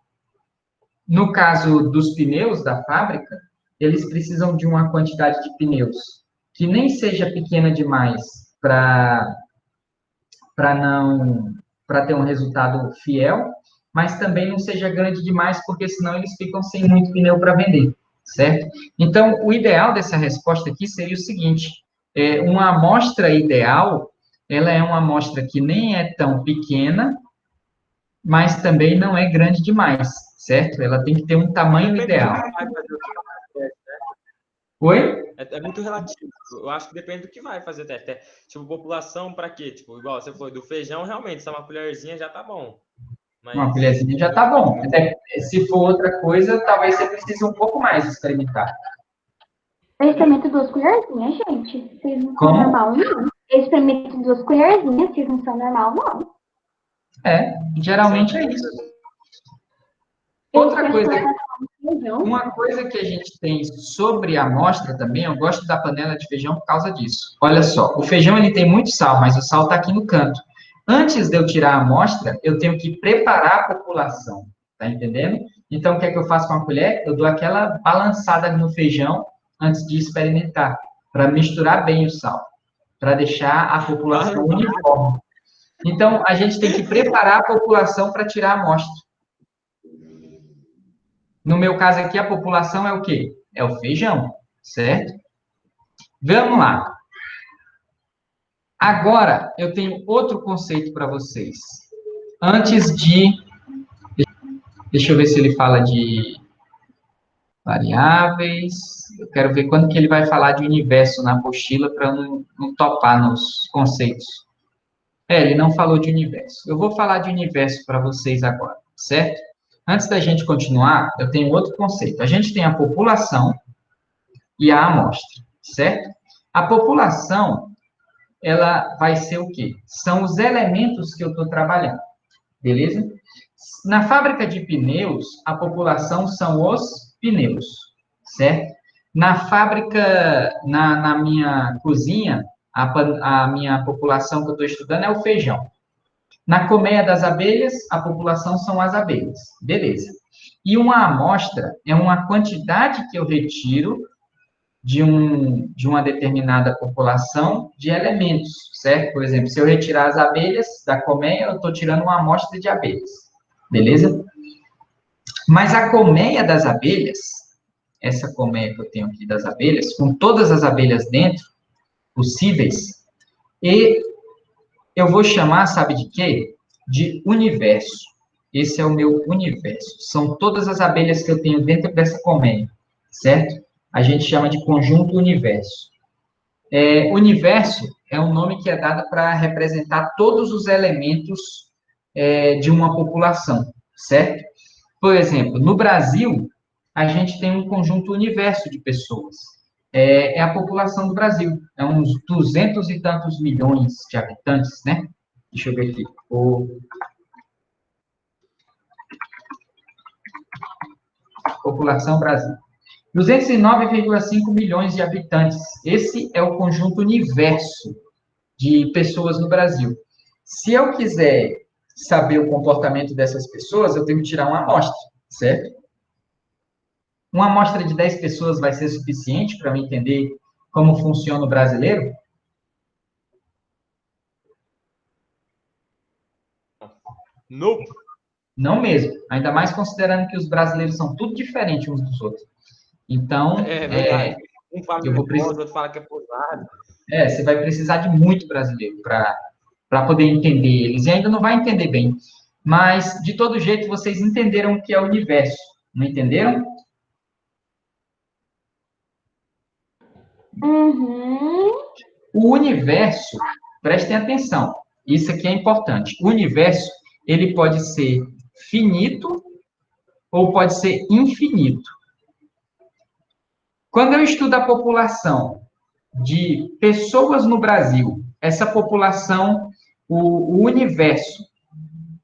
No caso dos pneus da fábrica, eles precisam de uma quantidade de pneus que nem seja pequena demais para ter um resultado fiel, mas também não seja grande demais, porque senão eles ficam sem muito pneu para vender, certo? Então, o ideal dessa resposta aqui seria o seguinte: uma amostra ideal, ela é uma amostra que nem é tão pequena, mas também não é grande demais, certo? Ela tem que ter um tamanho ideal. Oi? É muito relativo. Eu acho que depende do que vai fazer o teste. Tipo, população para quê? Tipo, igual você falou, do feijão, realmente, se é uma colherzinha já tá bom. Mas... Uma colherzinha já tá bom. Se for outra coisa, talvez você precise um pouco mais experimentar. Eu experimento 2 colherzinhas, gente. Vocês não são Como? normal, não. Eu experimento 2 colherzinhas, vocês não são normal, não. Geralmente é isso. Outra coisa, uma coisa que a gente tem sobre a amostra também, eu gosto da panela de feijão por causa disso. Olha só, o feijão ele tem muito sal, mas o sal está aqui no canto. Antes de eu tirar a amostra, eu tenho que preparar a população, tá entendendo? Então, o que é que eu faço com a colher? Eu dou aquela balançada no feijão antes de experimentar, para misturar bem o sal, para deixar a população uniforme. Então, a gente tem que preparar a população para tirar a amostra. No meu caso aqui, a população é o quê? É o feijão, certo? Vamos lá. Agora, eu tenho outro conceito para vocês. Antes de... Deixa eu ver se ele fala de variáveis. Eu quero ver quando que ele vai falar de universo na apostila para não topar nos conceitos. Ele não falou de universo. Eu vou falar de universo para vocês agora, certo? Antes da gente continuar, eu tenho outro conceito. A gente tem a população e a amostra, certo? A população, ela vai ser o quê? São os elementos que eu estou trabalhando, beleza? Na fábrica de pneus, a população são os pneus, certo? Na fábrica, na minha cozinha, a minha população que eu estou estudando é o feijão. Na colmeia das abelhas, a população são as abelhas. Beleza. E uma amostra é uma quantidade que eu retiro de uma determinada população de elementos, certo? Por exemplo, se eu retirar as abelhas da colmeia, eu estou tirando uma amostra de abelhas, beleza? Mas a colmeia das abelhas, essa colmeia que eu tenho aqui das abelhas, com todas as abelhas dentro, possíveis, e eu vou chamar, sabe de quê? De universo. Esse é o meu universo. São todas as abelhas que eu tenho dentro dessa colmeia, certo? A gente chama de conjunto universo. Universo é um nome que é dado para representar todos os elementos de uma população, certo? Por exemplo, no Brasil, a gente tem um conjunto universo de pessoas. É a população do Brasil. É uns 200 e tantos milhões de habitantes, né? Deixa eu ver aqui. População Brasil. 209,5 milhões de habitantes. Esse é o conjunto universo de pessoas no Brasil. Se eu quiser saber o comportamento dessas pessoas, eu tenho que tirar uma amostra, certo? Uma amostra de 10 pessoas vai ser suficiente para eu entender como funciona o brasileiro? Nope. Não mesmo. Ainda mais considerando que os brasileiros são tudo diferente uns dos outros. Então, É verdade. Um fala que eu é vou pós, precisar. outro fala que é posado. Você vai precisar de muito brasileiro para poder entender eles. E ainda não vai entender bem. Mas, de todo jeito, vocês entenderam o que é o universo. Não entenderam? Uhum. O universo, prestem atenção, isso aqui é importante. O universo, ele pode ser finito ou pode ser infinito. Quando eu estudo a população de pessoas no Brasil, essa população, o universo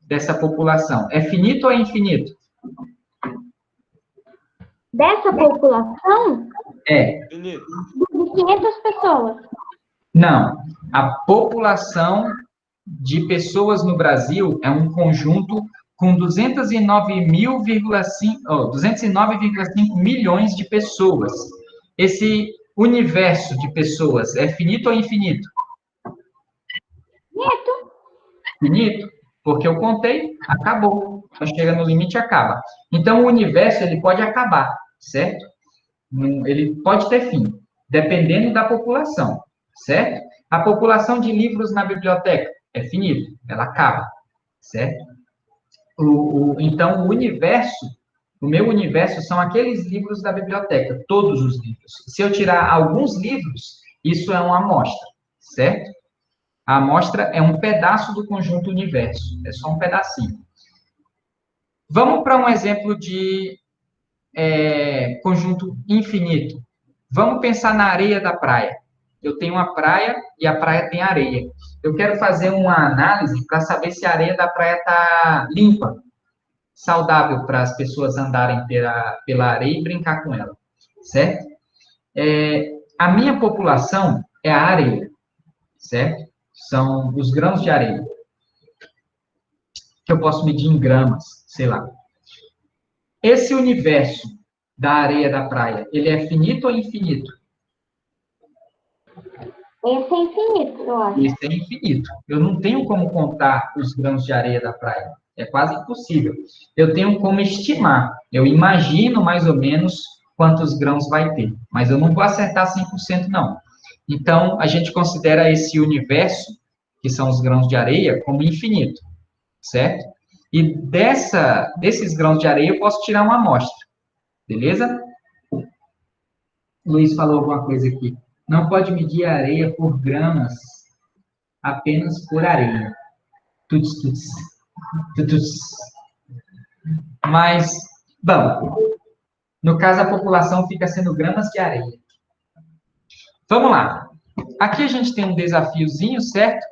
dessa população, é finito ou é infinito? Dessa população, Finito. de 500 pessoas. Não. A população de pessoas no Brasil é um conjunto com 209,5 milhões de pessoas. Esse universo de pessoas é finito ou infinito? Neto. Finito, porque eu contei, acabou. Quando chega no limite, acaba. Então, o universo, ele pode acabar, certo? Ele pode ter fim, dependendo da população, certo? A população de livros na biblioteca é finito, ela acaba, certo? Então, o meu universo são aqueles livros da biblioteca, todos os livros. Se eu tirar alguns livros, isso é uma amostra, certo? A amostra é um pedaço do conjunto universo, é só um pedacinho. Vamos para um exemplo de conjunto infinito. Vamos pensar na areia da praia. Eu tenho uma praia e a praia tem areia. Eu quero fazer uma análise para saber se a areia da praia está limpa, saudável para as pessoas andarem pela areia e brincar com ela, certo? A minha população é a areia, certo? São os grãos de areia, que eu posso medir em gramas, sei lá. Esse universo da areia da praia, ele é finito ou infinito? Esse é infinito, eu acho. Esse é infinito. Eu não tenho como contar os grãos de areia da praia. É quase impossível. Eu tenho como estimar. Eu imagino mais ou menos quantos grãos vai ter. Mas eu não vou acertar 100%, não. Então, a gente considera esse universo, que são os grãos de areia, como infinito. Certo? E desses grãos de areia, eu posso tirar uma amostra. Beleza? Luiz falou alguma coisa aqui. Não pode medir a areia por gramas, apenas por areia. Tuts, tuts. Tuts. Mas, bom, no caso, a população fica sendo gramas de areia. Vamos lá. Aqui a gente tem um desafiozinho, certo?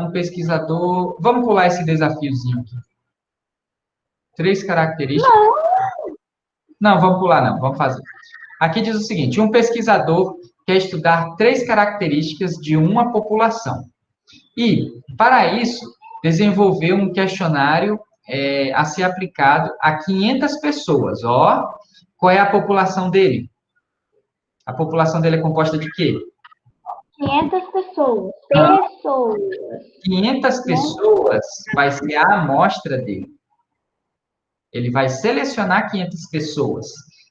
Um pesquisador... Vamos pular esse desafiozinho aqui. 3 características... Não, vamos pular não, vamos fazer. Aqui diz o seguinte, um pesquisador quer estudar 3 características de uma população. E, para isso, desenvolveu um questionário a ser aplicado a 500 pessoas. Qual é a população dele? A população dele é composta de quê? 500 pessoas. 500 pessoas vai ser a amostra dele. Ele vai selecionar 500 pessoas.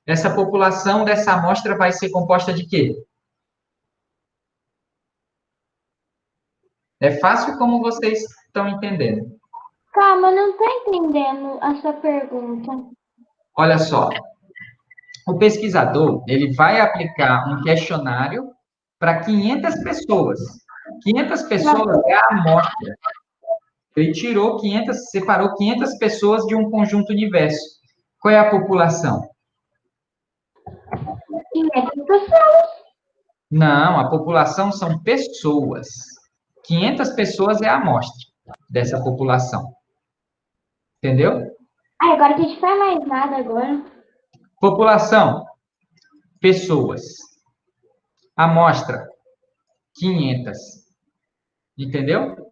Essa população dessa amostra vai ser composta de quê? É fácil como vocês estão entendendo. Calma, eu não estou entendendo a sua pergunta. Olha só, o pesquisador, ele vai aplicar um questionário para 500 pessoas. 500 pessoas é a amostra. Ele tirou 500, separou 500 pessoas de um conjunto universo. Qual é a população? 500 pessoas. Não, a população são pessoas. 500 pessoas é a amostra dessa população. Entendeu? Ah, agora a gente faz mais nada agora. População, pessoas. Amostra, 500. Entendeu?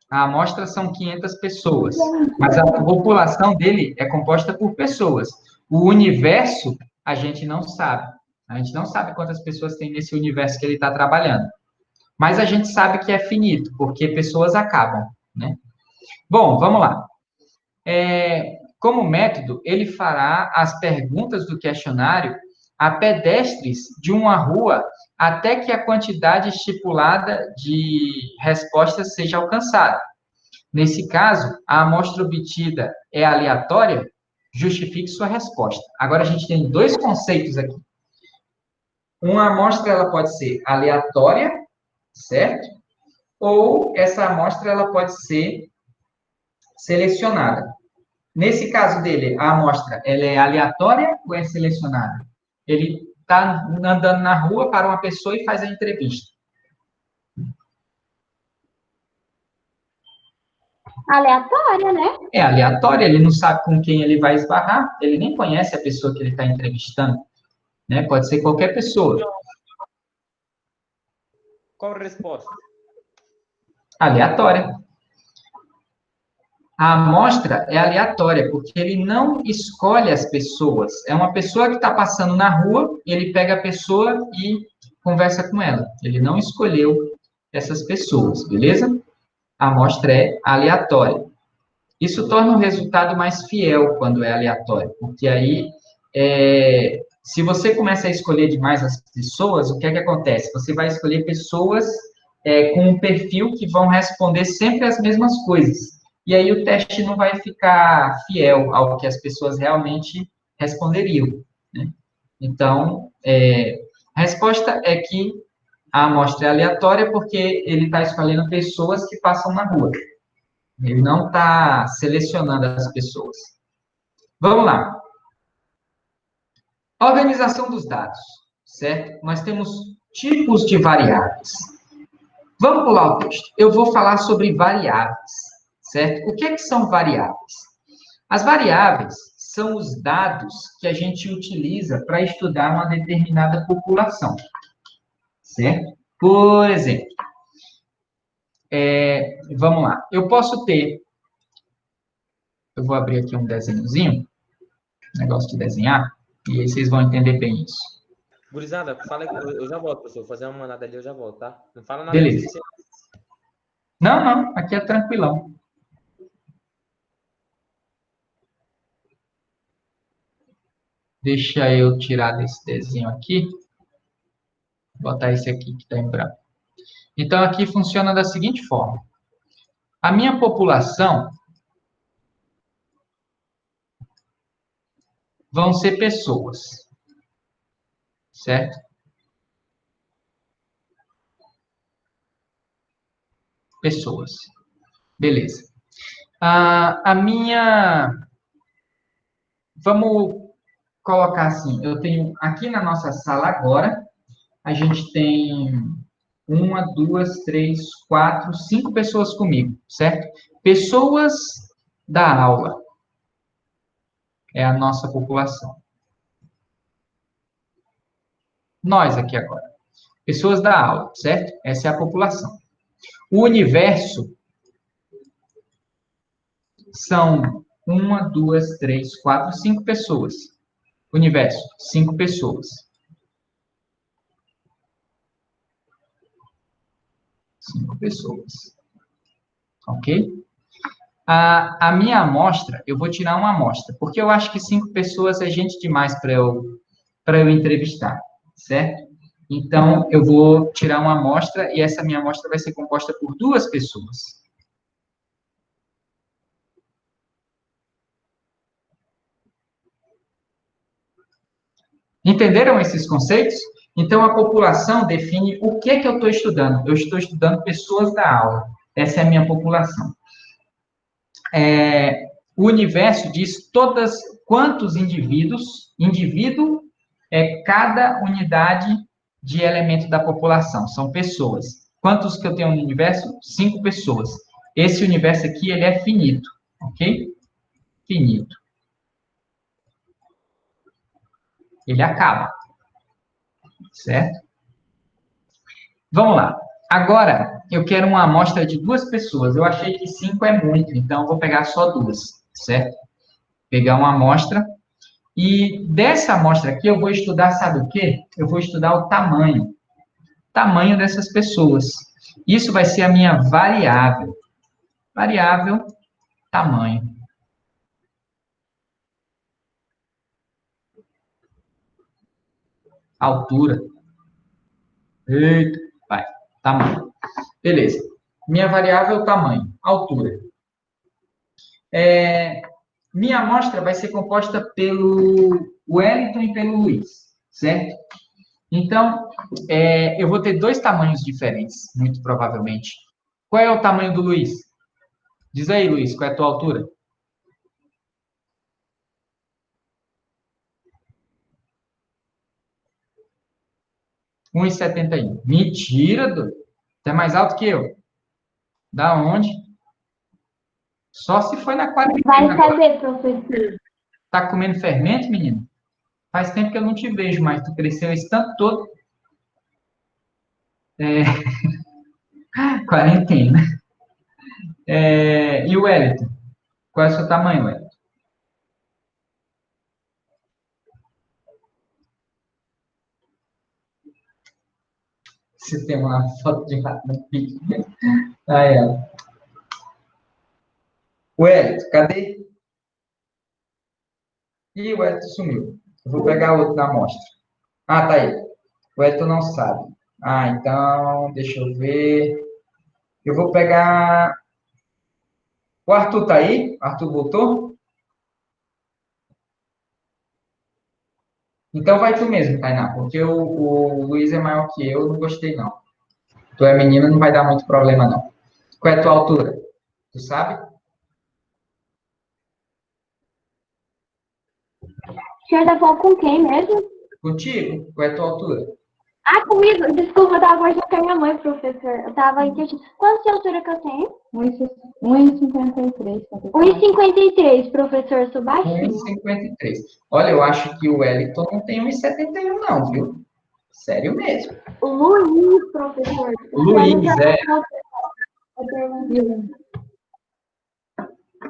A amostra são 500 pessoas, mas a população dele é composta por pessoas. O universo, a gente não sabe. A gente não sabe quantas pessoas tem nesse universo que ele está trabalhando. Mas a gente sabe que é finito, porque pessoas acabam, né? Bom, vamos lá. Como método, ele fará as perguntas do questionário a pedestres de uma rua até que a quantidade estipulada de respostas seja alcançada. Nesse caso, a amostra obtida é aleatória, justifique sua resposta. Agora, a gente tem dois conceitos aqui. Uma amostra, ela pode ser aleatória, certo? Ou essa amostra, ela pode ser selecionada. Nesse caso dele, a amostra, ela é aleatória ou é selecionada? Ele está andando na rua para uma pessoa e faz a entrevista. Aleatória, né? É aleatória, ele não sabe com quem ele vai esbarrar, ele nem conhece a pessoa que ele está entrevistando, né? Pode ser qualquer pessoa. Qual a resposta? Aleatória. A amostra é aleatória, porque ele não escolhe as pessoas. É uma pessoa que está passando na rua, ele pega a pessoa e conversa com ela. Ele não escolheu essas pessoas, beleza? A amostra é aleatória. Isso torna o resultado mais fiel quando é aleatório, porque aí, se você começa a escolher demais as pessoas, o que é que acontece? Você vai escolher pessoas com um perfil que vão responder sempre as mesmas coisas. E aí o teste não vai ficar fiel ao que as pessoas realmente responderiam, né? Então, a resposta é que a amostra é aleatória porque ele está escolhendo pessoas que passam na rua. Ele não está selecionando as pessoas. Vamos lá. Organização dos dados, certo? Nós temos tipos de variáveis. Vamos pular o texto. Eu vou falar sobre variáveis, certo? O que é que são variáveis? As variáveis são os dados que a gente utiliza para estudar uma determinada população, certo? Por exemplo, vamos lá. Eu vou abrir aqui um desenhozinho, negócio de desenhar, e aí vocês vão entender bem isso. Gurizada, fala que eu já volto, professor. Vou fazer uma mandada ali, eu já volto, tá? Não fala nada. Beleza. Não, aqui é tranquilão. Deixa eu tirar desse desenho aqui. Vou botar esse aqui que está em branco. Então, aqui funciona da seguinte forma. A minha população vão ser pessoas, certo? Pessoas. Beleza. Vamos colocar assim, eu tenho aqui na nossa sala agora, a gente tem 1, 2, 3, 4, 5 pessoas comigo, certo? Pessoas da aula. É a nossa população. Nós aqui agora. Pessoas da aula, certo? Essa é a população. O universo são 1, 2, 3, 4, 5 pessoas. Universo, 5 pessoas. 5 pessoas. Ok? A minha amostra, eu vou tirar uma amostra, porque eu acho que 5 pessoas é gente demais para eu entrevistar, certo? Então, eu vou tirar uma amostra e essa minha amostra vai ser composta por 2 pessoas. Entenderam esses conceitos? Então, a população define o que é que eu estou estudando. Eu estou estudando pessoas da aula. Essa é a minha população. O universo diz quantos indivíduos, indivíduo é cada unidade de elemento da população, são pessoas. Quantos que eu tenho no universo? 5 pessoas. Esse universo aqui, ele é finito, ok? Finito. Ele acaba, certo? Vamos lá. Agora, eu quero uma amostra de 2 pessoas. Eu achei que 5 é muito, então eu vou pegar só 2, certo? Pegar uma amostra. E dessa amostra aqui, eu vou estudar, sabe o quê? Eu vou estudar o tamanho. Tamanho dessas pessoas. Isso vai ser a minha variável. Variável, tamanho. Altura. Eita, vai. Tamanho. Beleza. Minha variável, tamanho. Altura. Minha amostra vai ser composta pelo Wellington e pelo Luiz, certo? Então, eu vou ter 2 tamanhos diferentes, muito provavelmente. Qual é o tamanho do Luiz? Diz aí, Luiz, qual é a tua altura? Um 1,71. Mentira, doido. Você é mais alto que eu. Da onde? Só se foi na quarentena. Vai saber, professor. Tá comendo fermento, menino? Faz tempo que eu não te vejo mais. Tu cresceu esse tanto todo. Quarentena. E o Wellington? Qual é o seu tamanho, Wellington? Você tem uma foto de rato no pique. Aí, ó. Wellington, cadê? Ih, o Wellington sumiu. Eu vou pegar outro da amostra. Ah, tá aí. O Wellington não sabe. Ah, então, deixa eu ver. Eu vou pegar... O Arthur tá aí? Arthur voltou? Então vai tu mesmo, Tainá, porque o Luiz é maior que eu não gostei, não. Tu é menina, não vai dar muito problema, não. Qual é a tua altura? Tu sabe? O senhor tá falando com quem mesmo? Contigo? Qual é a tua altura? Ah, comigo. Desculpa, eu tava conversando com a minha mãe, professor. Eu tava interdita. Qual é a altura que eu tenho? 1,53. 1,53, professor. Eu sou baixinho. 1,53. Olha, eu acho que o Wellington não tem 1,71, não, viu? Sério mesmo. O Luiz, professor. O Luiz, é.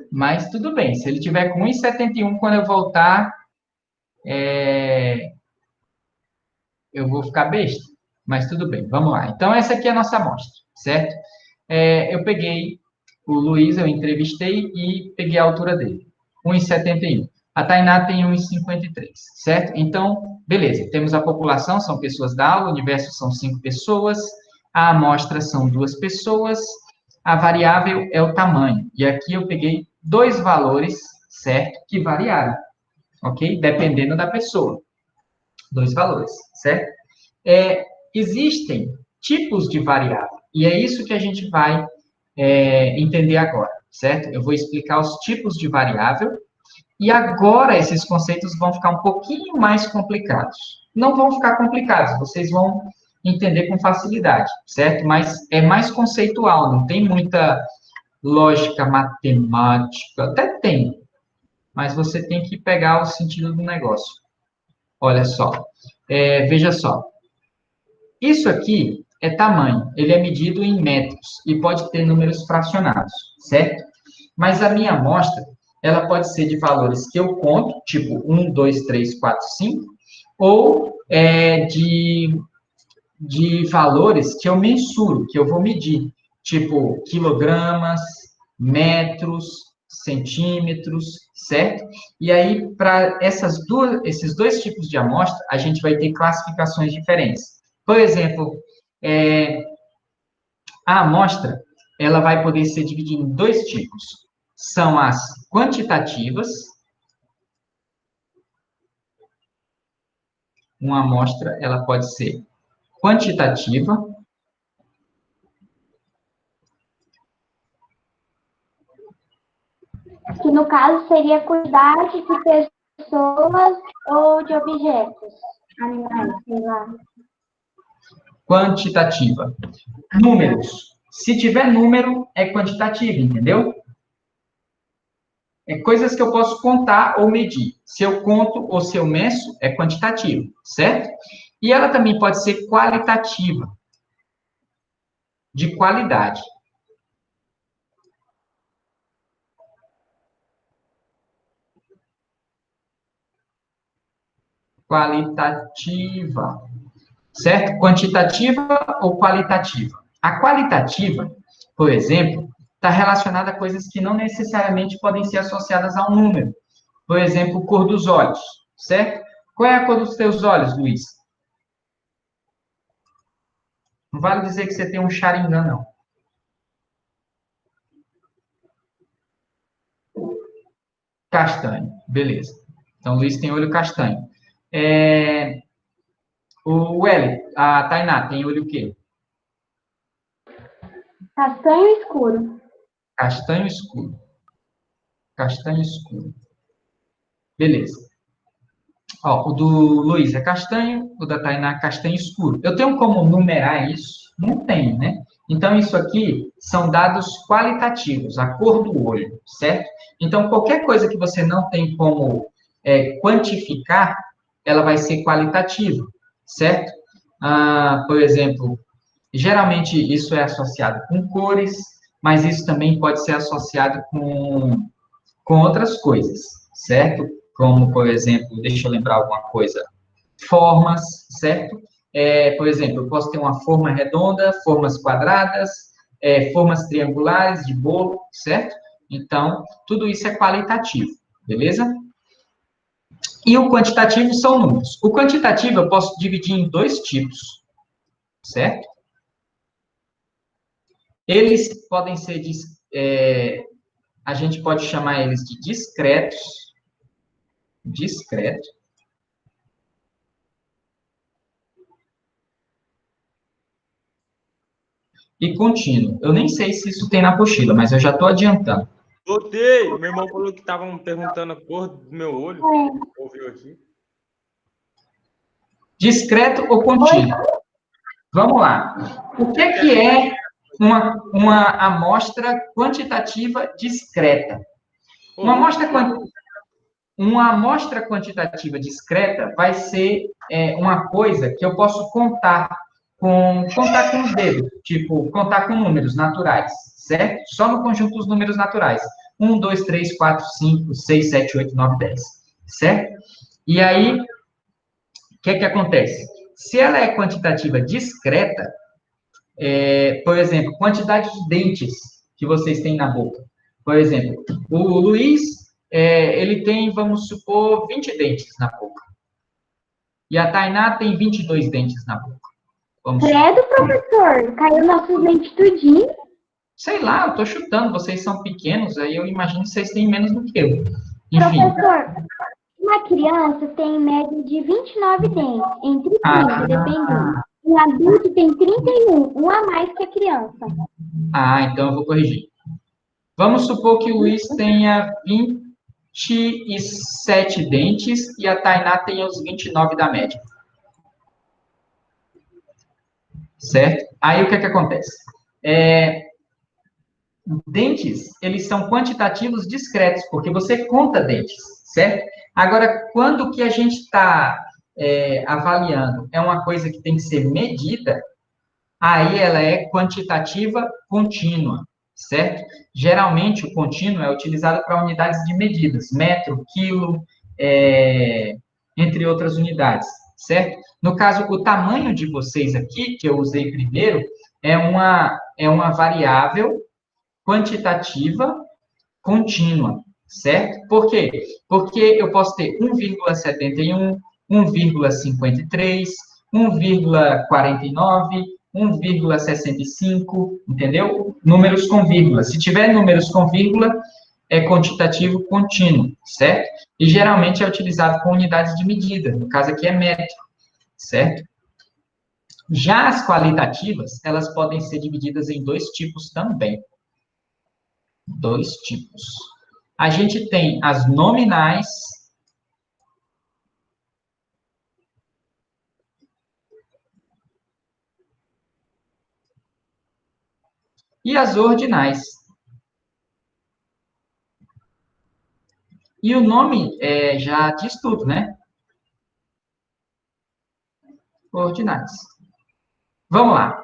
Mas tudo bem. Se ele tiver com 1,71, quando eu voltar, eu vou ficar besta. Mas tudo bem, vamos lá. Então, essa aqui é a nossa amostra, certo? Eu peguei o Luiz, eu entrevistei e peguei a altura dele. 1,71. A Tainá tem 1,53, certo? Então, beleza. Temos a população, são pessoas da aula, o universo são 5 pessoas, a amostra são 2 pessoas, a variável é o tamanho. E aqui eu peguei 2 valores, certo? Que variaram, ok? Dependendo da pessoa. 2 valores, certo? Existem tipos de variável, e é isso que a gente vai entender agora, certo? Eu vou explicar os tipos de variável, e agora esses conceitos vão ficar um pouquinho mais complicados. Não vão ficar complicados, vocês vão entender com facilidade, certo? Mas é mais conceitual, não tem muita lógica matemática, até tem, mas você tem que pegar o sentido do negócio. Olha só, veja só. Isso aqui é tamanho, ele é medido em metros e pode ter números fracionados, certo? Mas a minha amostra, ela pode ser de valores que eu conto, tipo 1, 2, 3, 4, 5, ou de valores que eu mensuro, que eu vou medir, tipo quilogramas, metros, centímetros, certo? E aí, para esses dois tipos de amostra, a gente vai ter classificações diferentes. Por exemplo, a amostra, ela vai poder ser dividida em dois tipos. São as quantitativas. Uma amostra, ela pode ser quantitativa. Que no caso seria quantidade de pessoas ou de objetos, animais, sei lá. Quantitativa. Números. Se tiver número, é quantitativa, entendeu? É coisas que eu posso contar ou medir. Se eu conto ou se eu meço, é quantitativo, certo? E ela também pode ser qualitativa, de qualidade. Qualitativa, certo? Quantitativa ou qualitativa. A qualitativa, por exemplo, está relacionada a coisas que não necessariamente podem ser associadas a um número. Por exemplo, cor dos olhos, certo? Qual é a cor dos teus olhos, Luiz? Não vale dizer que você tem um Sharingan, não. Castanho, beleza. Então, Luiz tem olho castanho. O L, a Tainá, tem olho o quê? Castanho escuro. Castanho escuro. Castanho escuro. Beleza. Ó, o do Luiz é castanho, o da Tainá é castanho escuro. Eu tenho como numerar isso? Não tenho, né? Então, isso aqui são dados qualitativos, a cor do olho, certo? Então, qualquer coisa que você não tem como quantificar, ela vai ser qualitativa, certo? Por exemplo, geralmente isso é associado com cores, mas isso também pode ser associado com outras coisas, certo? Como, por exemplo, deixa eu lembrar alguma coisa, formas, certo? Por exemplo, eu posso ter uma forma redonda, formas quadradas, formas triangulares de bolo, certo? Então, tudo isso é qualitativo, beleza? E o quantitativo são números. O quantitativo eu posso dividir em dois tipos, certo? Eles podem ser, a gente pode chamar eles de discreto, e contínuo. Eu nem sei se isso tem na apostila, mas eu já estou adiantando. Botei! Meu irmão falou que estavam perguntando a cor do meu olho. Ouviu aqui? Discreto ou contínuo? Vamos lá. O que é uma amostra quantitativa discreta? Uma amostra quantitativa discreta vai ser uma coisa que eu posso contar com os dedos, tipo, contar com números naturais, certo? Só no conjunto dos números naturais. 1, 2, 3, 4, 5, 6, 7, 8, 9, 10, certo? E aí, o que acontece? Se ela é quantitativa discreta, por exemplo, quantidade de dentes que vocês têm na boca. Por exemplo, o Luiz, ele tem, vamos supor, 20 dentes na boca. E a Tainá tem 22 dentes na boca. Credo, professor, caiu nossos dentes tudinho. Sei lá, eu estou chutando, vocês são pequenos, aí eu imagino que vocês têm menos do que eu. Enfim. Professor, uma criança tem em média de 29 dentes, entre 30, dependendo. Um adulto tem 31, um a mais que a criança. Então eu vou corrigir. Vamos supor que o Luiz tenha 27 dentes e a Tainá tenha os 29 da média. Certo? Aí o que acontece? Dentes, eles são quantitativos discretos, porque você conta dentes, certo? Agora, quando o que a gente está avaliando é uma coisa que tem que ser medida, aí ela é quantitativa contínua, certo? Geralmente, o contínuo é utilizado para unidades de medidas, metro, quilo, entre outras unidades, certo? No caso, o tamanho de vocês aqui, que eu usei primeiro, é uma variável quantitativa contínua, certo? Por quê? Porque eu posso ter 1,71, 1,53, 1,49, 1,65, entendeu? Números com vírgula. Se tiver números com vírgula, é quantitativo contínuo, certo? E geralmente é utilizado com unidades de medida, no caso aqui é metro, certo? Já as qualitativas, elas podem ser divididas em dois tipos também. Dois tipos. A gente tem as nominais e as ordinais. E o nome já diz tudo, né? Ordinais. Vamos lá.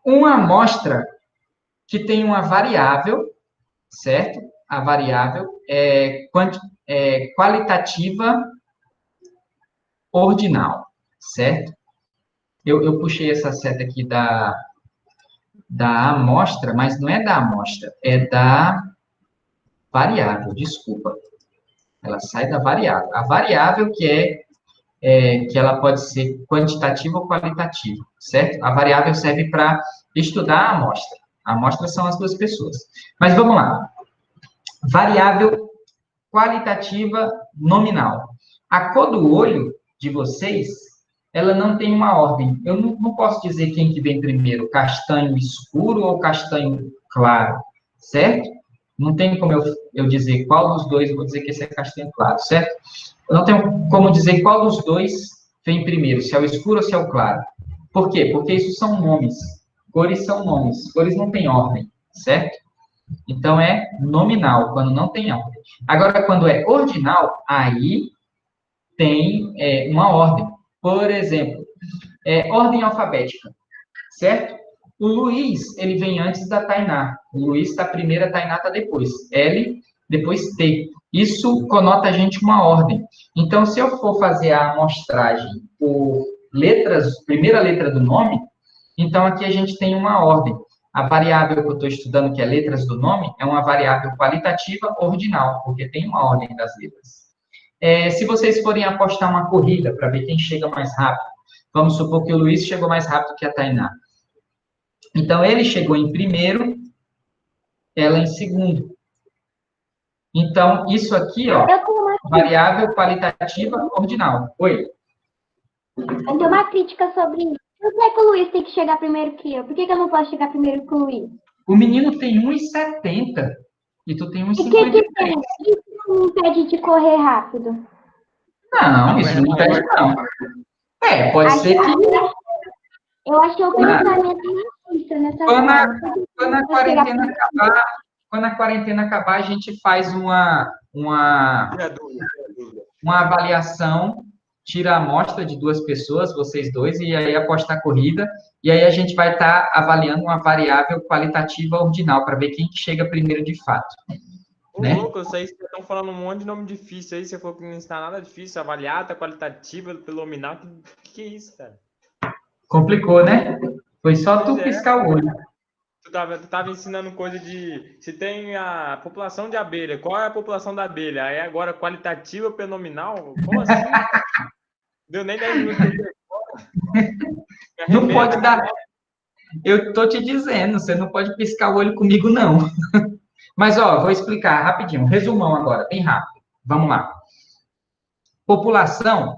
Uma amostra que tem uma variável, certo? A variável é qualitativa ordinal, certo? Eu puxei essa seta aqui da amostra, mas não é da amostra, é da variável, desculpa. Ela sai da variável. A variável que ela pode ser quantitativa ou qualitativa, certo? A variável serve para estudar a amostra. A amostra são as duas pessoas. Mas vamos lá. Variável qualitativa nominal. A cor do olho de vocês, ela não tem uma ordem. Eu não posso dizer quem que vem primeiro, castanho escuro ou castanho claro, certo? Não tem como eu dizer qual dos dois, eu vou dizer que esse é castanho claro, certo? Eu não tenho como dizer qual dos dois vem primeiro, se é o escuro ou se é o claro. Por quê? Porque isso são nomes. Cores são nomes. Cores não têm ordem, certo? Então, é nominal, quando não tem ordem. Agora, quando é ordinal, aí tem uma ordem. Por exemplo, ordem alfabética, certo? O Luiz, ele vem antes da Tainá. O Luiz está primeiro, a Tainá está depois. L, depois T. Isso conota a gente uma ordem. Então, se eu for fazer a amostragem por letras, primeira letra do nome, então aqui a gente tem uma ordem. A variável que eu estou estudando, que é letras do nome, é uma variável qualitativa ordinal, porque tem uma ordem das letras. Se vocês forem apostar uma corrida para ver quem chega mais rápido, vamos supor que o Luiz chegou mais rápido que a Tainá. Então, ele chegou em primeiro, ela em segundo. Então, isso aqui, ó, variável qualitativa ordinal. Oi? Eu tenho uma crítica sobre isso. Por que que o Luiz tem que chegar primeiro que eu? Por que que eu não posso chegar primeiro que o Luiz? O menino tem 1,70 e tu tem E o 1,53. que tem? Isso não me impede de correr rápido. Não, isso não impede, não. Pode ser que... Eu acho que é o pensamento machista nessa Quando a quarentena acabar, a gente faz uma avaliação, tira a amostra de duas pessoas, vocês dois, e aí aposta a corrida, e aí a gente vai estar avaliando uma variável qualitativa ordinal, para ver quem que chega primeiro de fato. Né? Louco, vocês estão falando um monte de nome difícil aí, você falou que não está nada difícil, avaliada, qualitativa, pelo nominal, que é isso, cara? Complicou, né? Foi só tu piscar o olho. Tu tava ensinando coisa de... Se tem a população de abelha, qual é a população da abelha? Aí agora qualitativa pelo nominal? Como assim? Deu nem 10 minutos. Não pode dar... Eu tô te dizendo, você não pode piscar o olho comigo, não. Mas, ó, vou explicar rapidinho. Resumão agora, bem rápido. Vamos lá. População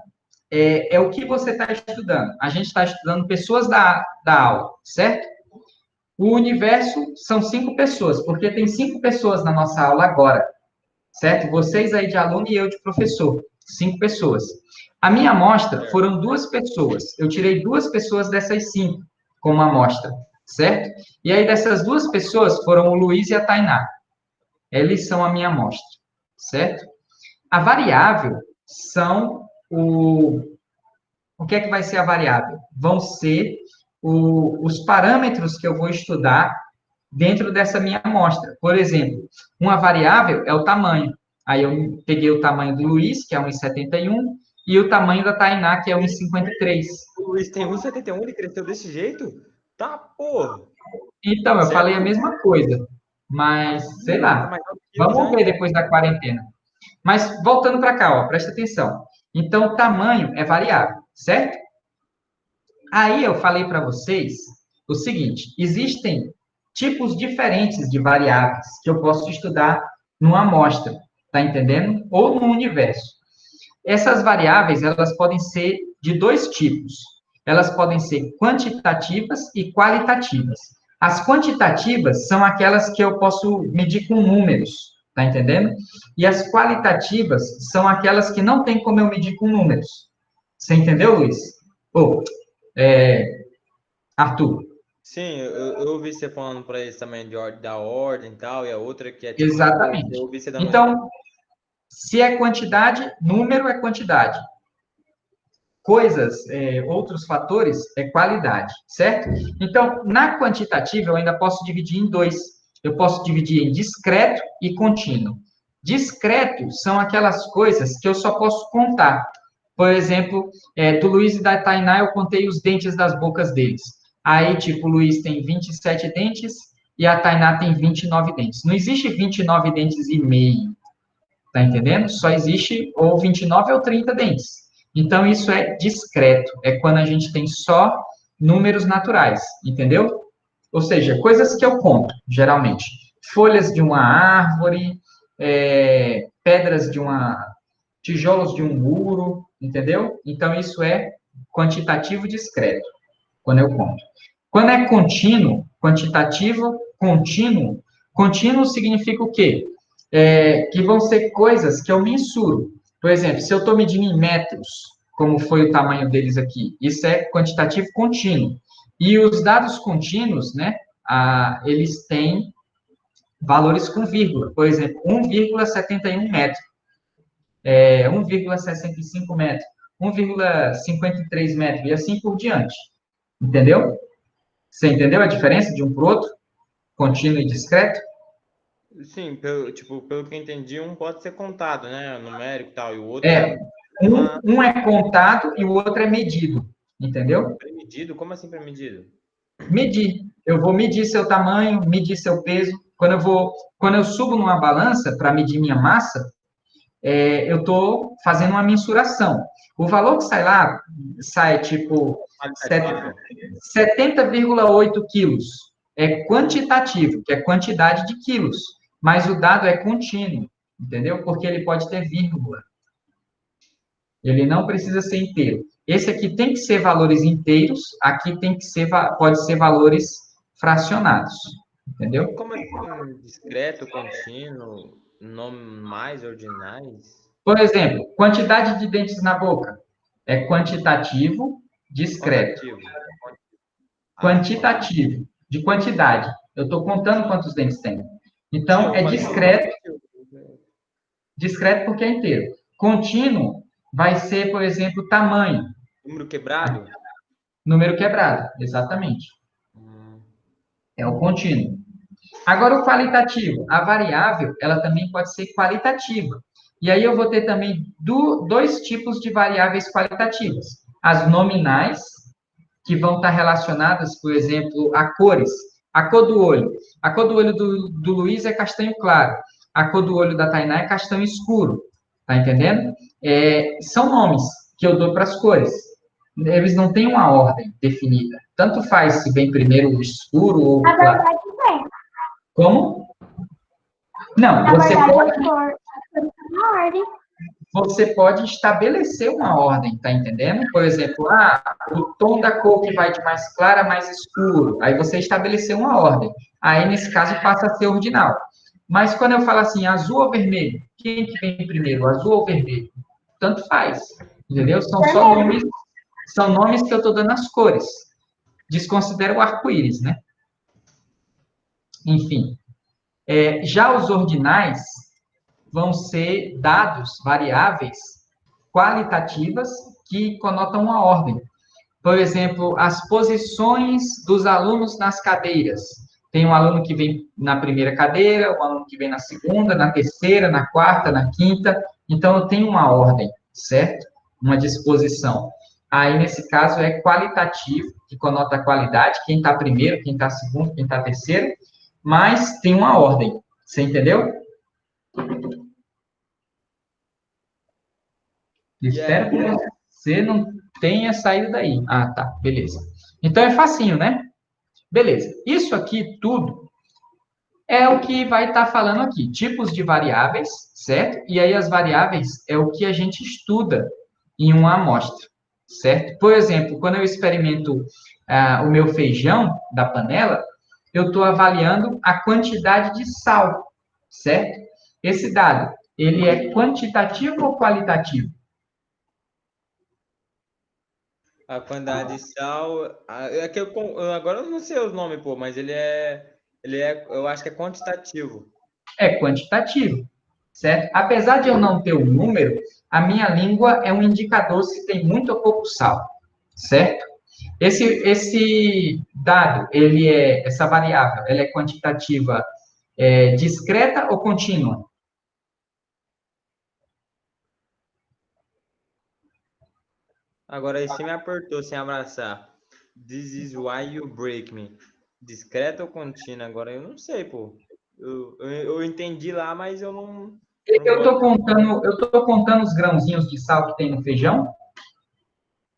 é o que você está estudando. A gente está estudando pessoas da aula, certo? O universo são 5 pessoas, porque tem 5 pessoas na nossa aula agora, certo? Vocês aí de aluno e eu de professor. 5 pessoas. A minha amostra foram 2 pessoas. Eu tirei 2 pessoas dessas 5 como amostra, certo? E aí dessas 2 pessoas foram o Luiz e a Tainá. Eles são a minha amostra, certo? A variável são o que é que vai ser a variável? Vão ser os parâmetros que eu vou estudar dentro dessa minha amostra. Por exemplo, uma variável é o tamanho. Aí eu peguei o tamanho do Luiz, que é 1,71, e o tamanho da Tainá, que é 1,53. O Luiz tem 1,71, ele cresceu desse jeito? Tá, porra. Então, eu falei a Sério? mesma coisa, mas sei Tá lá. mais alto que eu já, Vamos ver então. depois da quarentena. Mas voltando para cá, ó, presta atenção. Então, o tamanho é variável, certo? Aí eu falei para vocês o seguinte: existem tipos diferentes de variáveis que eu posso estudar numa amostra, tá entendendo? Ou no universo. Essas variáveis, elas podem ser de dois tipos. Elas podem ser quantitativas e qualitativas. As quantitativas são aquelas que eu posso medir com números, tá entendendo? E as qualitativas são aquelas que não tem como eu medir com números. Você entendeu, Luiz? Ou, Arthur? Sim, eu ouvi você falando para eles também de ordem, da ordem e tal, e a outra que é tipo coisa. Exatamente. Eu ouvi você dando um exemplo. Então, se é quantidade, número é quantidade. Coisas, outros fatores, é qualidade, certo? Então, na quantitativa, eu ainda posso dividir em dois. Eu posso dividir em discreto e contínuo. Discreto são aquelas coisas que eu só posso contar. Por exemplo, do Luiz e da Tainá, eu contei os dentes das bocas deles. Aí, tipo, o Luiz tem 27 dentes e a Tainá tem 29 dentes. Não existe 29 dentes e meio. Tá entendendo? Só existe ou 29 ou 30 dentes. Então, isso é discreto. É quando a gente tem só números naturais, entendeu? Ou seja, coisas que eu conto, geralmente. Folhas de uma árvore, pedras de uma... tijolos de um muro, entendeu? Então, isso é quantitativo discreto, quando eu conto. Quando é contínuo, quantitativo, contínuo, contínuo significa o quê? Que vão ser coisas que eu mensuro. Por exemplo, se eu estou medindo em metros, como foi o tamanho deles aqui, isso é quantitativo contínuo. E os dados contínuos, né, eles têm valores com vírgula. Por exemplo, 1,71 metro, 1,65 metro, 1,53 metro, e assim por diante. Entendeu? Você entendeu a diferença de um para o outro? Contínuo e discreto? Sim, pelo que eu entendi, um pode ser contado, né? Numérico e tal, e o outro é É, um é contado e o outro é medido, entendeu? premedido. Como assim premedido? Medir. Eu vou medir seu tamanho, medir seu peso. Quando eu subo numa balança para medir minha massa, eu estou fazendo uma mensuração. O valor que sai lá, sai tipo Qualitativo. 70,8 quilos. É quantitativo, que é quantidade de quilos. Mas o dado é contínuo, entendeu? Porque ele pode ter vírgula. Ele não precisa ser inteiro. Esse aqui tem que ser valores inteiros, aqui tem que ser, pode ser valores fracionados, entendeu? Como assim, discreto, contínuo, normais, ordinais? Por exemplo, quantidade de dentes na boca é quantitativo, discreto. Contativo. Quantitativo, de quantidade. Eu estou contando quantos dentes tem. Sim, Então, eu é falei discreto, quantitativo. discreto porque é inteiro. Contínuo vai ser, por exemplo, tamanho, Número quebrado? número quebrado, exatamente. Hum, É o contínuo. Agora, o qualitativo. A variável, ela também pode ser qualitativa. E aí eu vou ter também dois tipos de variáveis qualitativas. As nominais, que vão estar relacionadas, por exemplo, a cores. A cor do olho. A cor do olho do Luiz é castanho claro. A cor do olho da Tainá é castanho escuro. Tá entendendo? São nomes que eu dou para as cores. Eles não têm uma ordem definida. Tanto faz se vem primeiro o escuro ou Na o claro. verdade, tem. Como? Não, Na verdade, as cores estão na ordem. você pode estabelecer uma ordem, tá entendendo? Por exemplo, o tom da cor que vai de mais clara a mais escuro. Aí você estabeleceu uma ordem. Aí, nesse caso, passa a ser ordinal. Mas quando eu falo assim, azul ou vermelho, quem que vem primeiro, azul ou vermelho? Tanto faz, entendeu? São nomes que eu estou dando as cores. Desconsidera o arco-íris, né? Enfim. Já os ordinais vão ser dados, variáveis qualitativas que conotam uma ordem. Por exemplo, as posições dos alunos nas cadeiras. Tem um aluno que vem na primeira cadeira, um aluno que vem na segunda, na terceira, na quarta, na quinta. Então, eu tenho uma ordem, certo? Uma disposição. Aí, nesse caso, é qualitativo, que conota a qualidade, quem está primeiro, quem está segundo, quem está terceiro, mas tem uma ordem. Você entendeu? Espero que você não tenha saído daí. Ah, tá, beleza. Então, é facinho, né? Beleza. Isso aqui tudo é o que vai estar falando aqui. Tipos de variáveis, certo? E aí as variáveis é o que a gente estuda em uma amostra, certo? Por exemplo, quando eu experimento o meu feijão da panela, eu estou avaliando a quantidade de sal, certo? Esse dado, ele é quantitativo ou qualitativo? A quantidade de sal. É que agora eu não sei os nomes, pô, mas eu acho que é quantitativo. É quantitativo, certo? Apesar de eu não ter o número, a minha língua é um indicador se tem muito ou pouco sal, certo? Esse dado, essa variável, ela é quantitativa discreta ou contínua? Agora aí você me apertou sem abraçar. This is why you break me. Discreto ou contínuo? Agora eu não sei, pô. Eu entendi lá, mas eu não boto. Eu tô contando os grãozinhos de sal que tem no feijão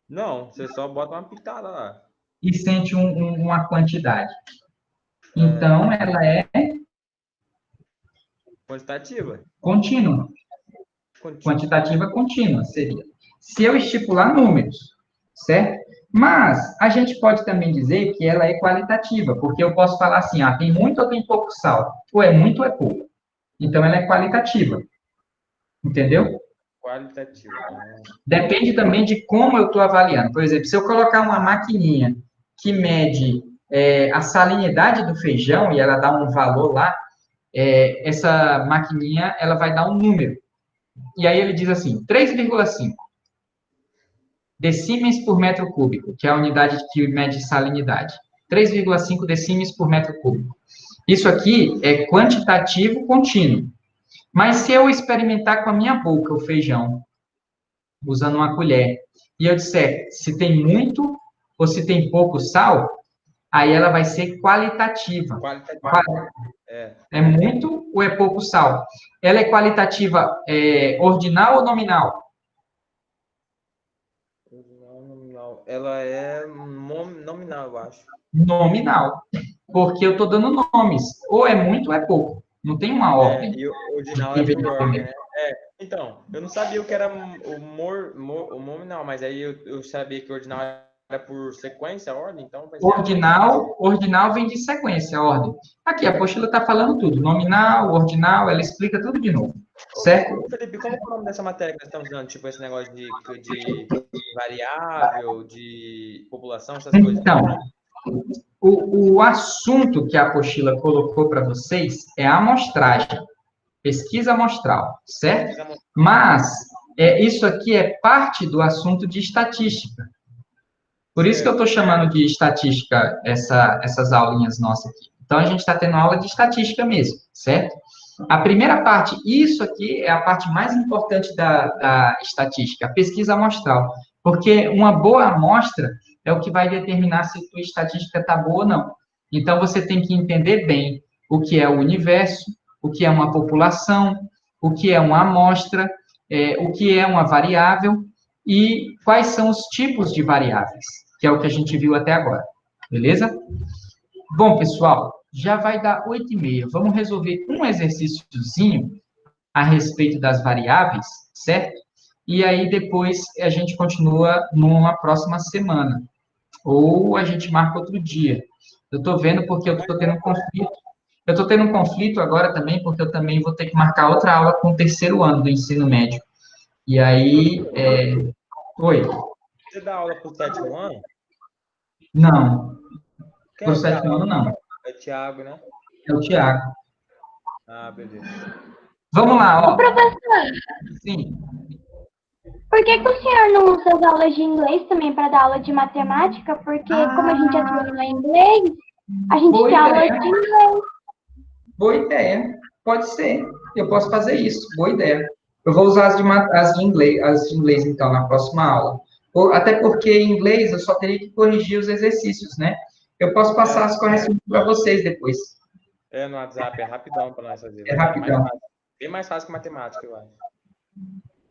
Não, você só bota uma pitada lá. e sente uma quantidade. É, Então, ela é quantitativa. contínua. Contínua. Quantitativa contínua seria. Se eu estipular números, certo? Mas a gente pode também dizer que ela é qualitativa, porque eu posso falar assim, tem muito ou tem pouco sal? Ou é muito ou é pouco. Então, ela é qualitativa. Entendeu? Qualitativa. Depende também de como eu estou avaliando. Por exemplo, se eu colocar uma maquininha que mede a salinidade do feijão e ela dá um valor lá, essa maquininha ela vai dar um número. E aí ele diz assim, 3,5 decímenes por metro cúbico, que é a unidade que mede salinidade. 3,5 decímenes por metro cúbico. Isso aqui é quantitativo contínuo. Mas se eu experimentar com a minha boca o feijão, usando uma colher, e eu disser se tem muito ou se tem pouco sal, aí ela vai ser qualitativa. Qualitativa. É muito ou é pouco sal? Ela é qualitativa ordinal ou nominal? Nominal. Ela é nominal, eu acho. Nominal. Porque eu estou dando nomes. Ou é muito ou é pouco. Não tem uma ordem. E o ordinal Quem é vem por ordem, primeiro. né? Então, eu não sabia o que era o nominal, mas aí eu sabia que o ordinal era por sequência, a ordem, então vai ser Ordinal vem de sequência, a ordem. Aqui, a apostila está falando tudo. Nominal, ordinal, ela explica tudo de novo. Certo? Ô, Felipe, como é o nome dessa matéria que nós estamos dando? Tipo, esse negócio de variável, de população, essas coisas. Então, o assunto que a apostila colocou para vocês é a amostragem, pesquisa amostral, certo? Mas isso aqui é parte do assunto de estatística. Por isso que eu estou chamando de estatística essas aulinhas nossas aqui. Então, a gente está tendo aula de estatística mesmo, certo? A primeira parte, isso aqui é a parte mais importante da estatística, a pesquisa amostral. Porque uma boa amostra é o que vai determinar se a sua estatística está boa ou não. Então, você tem que entender bem o que é o universo, o que é uma população, o que é uma amostra, o que é uma variável e quais são os tipos de variáveis, que é o que a gente viu até agora. Beleza? Bom, pessoal, já vai dar 8h30. Vamos resolver um exercíciozinho a respeito das variáveis, certo? E aí depois a gente continua numa próxima semana. Ou a gente marca outro dia. Eu estou vendo porque eu estou tendo um conflito. Eu estou tendo um conflito agora também, porque eu também vou ter que marcar outra aula com o terceiro ano do ensino médio. E aí. Oi? Você dá aula para o sétimo ano? Não. Quem Para o é que dá sétimo aula? ano, não. É Thiago, né? É o Tiago. Ah, beleza. Vamos lá, ó. Ô, professor, Sim. Por que o senhor não usa as aulas de inglês também para dar aula de matemática? Porque como a gente atua em inglês, a gente Boa tem aula ideia. de inglês. Boa ideia. Pode ser. Eu posso fazer isso. Boa ideia. Eu vou usar as de inglês, então, na próxima aula. Até porque em inglês eu só teria que corrigir os exercícios, né? Eu posso passar as correções para vocês depois. No WhatsApp, é rapidão para nós fazer. É rapidão. Bem mais fácil que matemática, eu acho.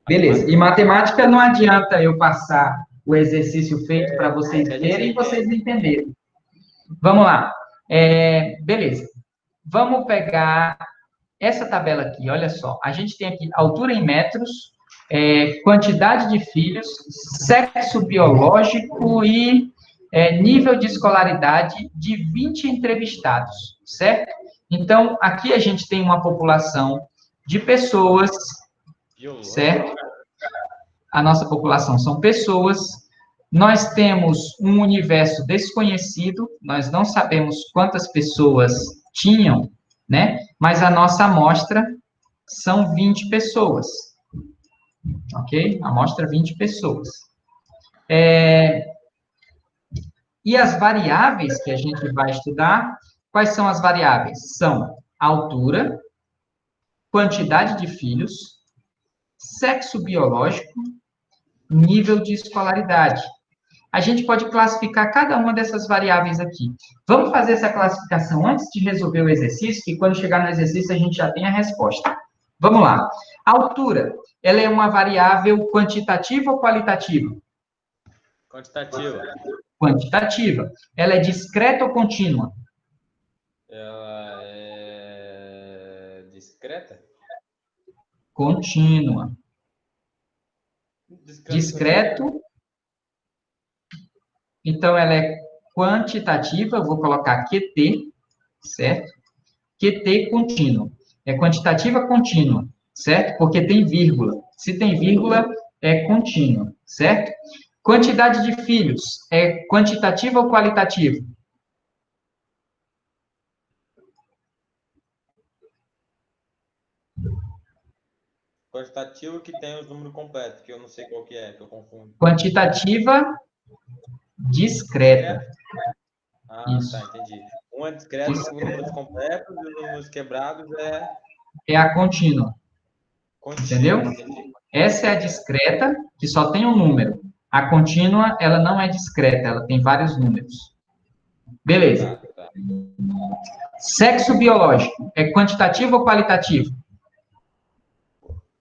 Beleza. E matemática não adianta eu passar o exercício feito para vocês verem e vocês entenderem. Vamos lá. Beleza. Vamos pegar essa tabela aqui, olha só. A gente tem aqui altura em metros, quantidade de filhos, sexo biológico e nível de escolaridade de 20 entrevistados, certo? Então, aqui a gente tem uma população de pessoas, certo? A nossa população são pessoas. Nós temos um universo desconhecido, nós não sabemos quantas pessoas tinham, né? Mas a nossa amostra são 20 pessoas. Ok? Amostra 20 pessoas. E as variáveis que a gente vai estudar, quais são as variáveis? São altura, quantidade de filhos, sexo biológico, nível de escolaridade. A gente pode classificar cada uma dessas variáveis aqui. Vamos fazer essa classificação antes de resolver o exercício, que quando chegar no exercício a gente já tem a resposta. Vamos lá. A altura, ela é uma variável quantitativa ou qualitativa? Quantitativa. Quantitativa. Ela é discreta ou contínua? Ela é discreta? Contínua. Discreto. Então, ela é quantitativa, eu vou colocar QT, certo? QT contínuo. É quantitativa contínua, certo? Porque tem vírgula. Se tem vírgula, é contínua, certo? Quantidade de filhos, é quantitativa ou qualitativa? Quantitativo que tem os números completos, que eu não sei qual que é, que eu confundo. Quantitativa discreta. Isso. Tá, entendi. Uma discreta com os números completos e os números quebrados é a contínua. Entendeu? Entendi. Essa é a discreta, que só tem um número. A contínua, ela não é discreta, ela tem vários números. Beleza. Tá. Sexo biológico, é quantitativo ou qualitativo?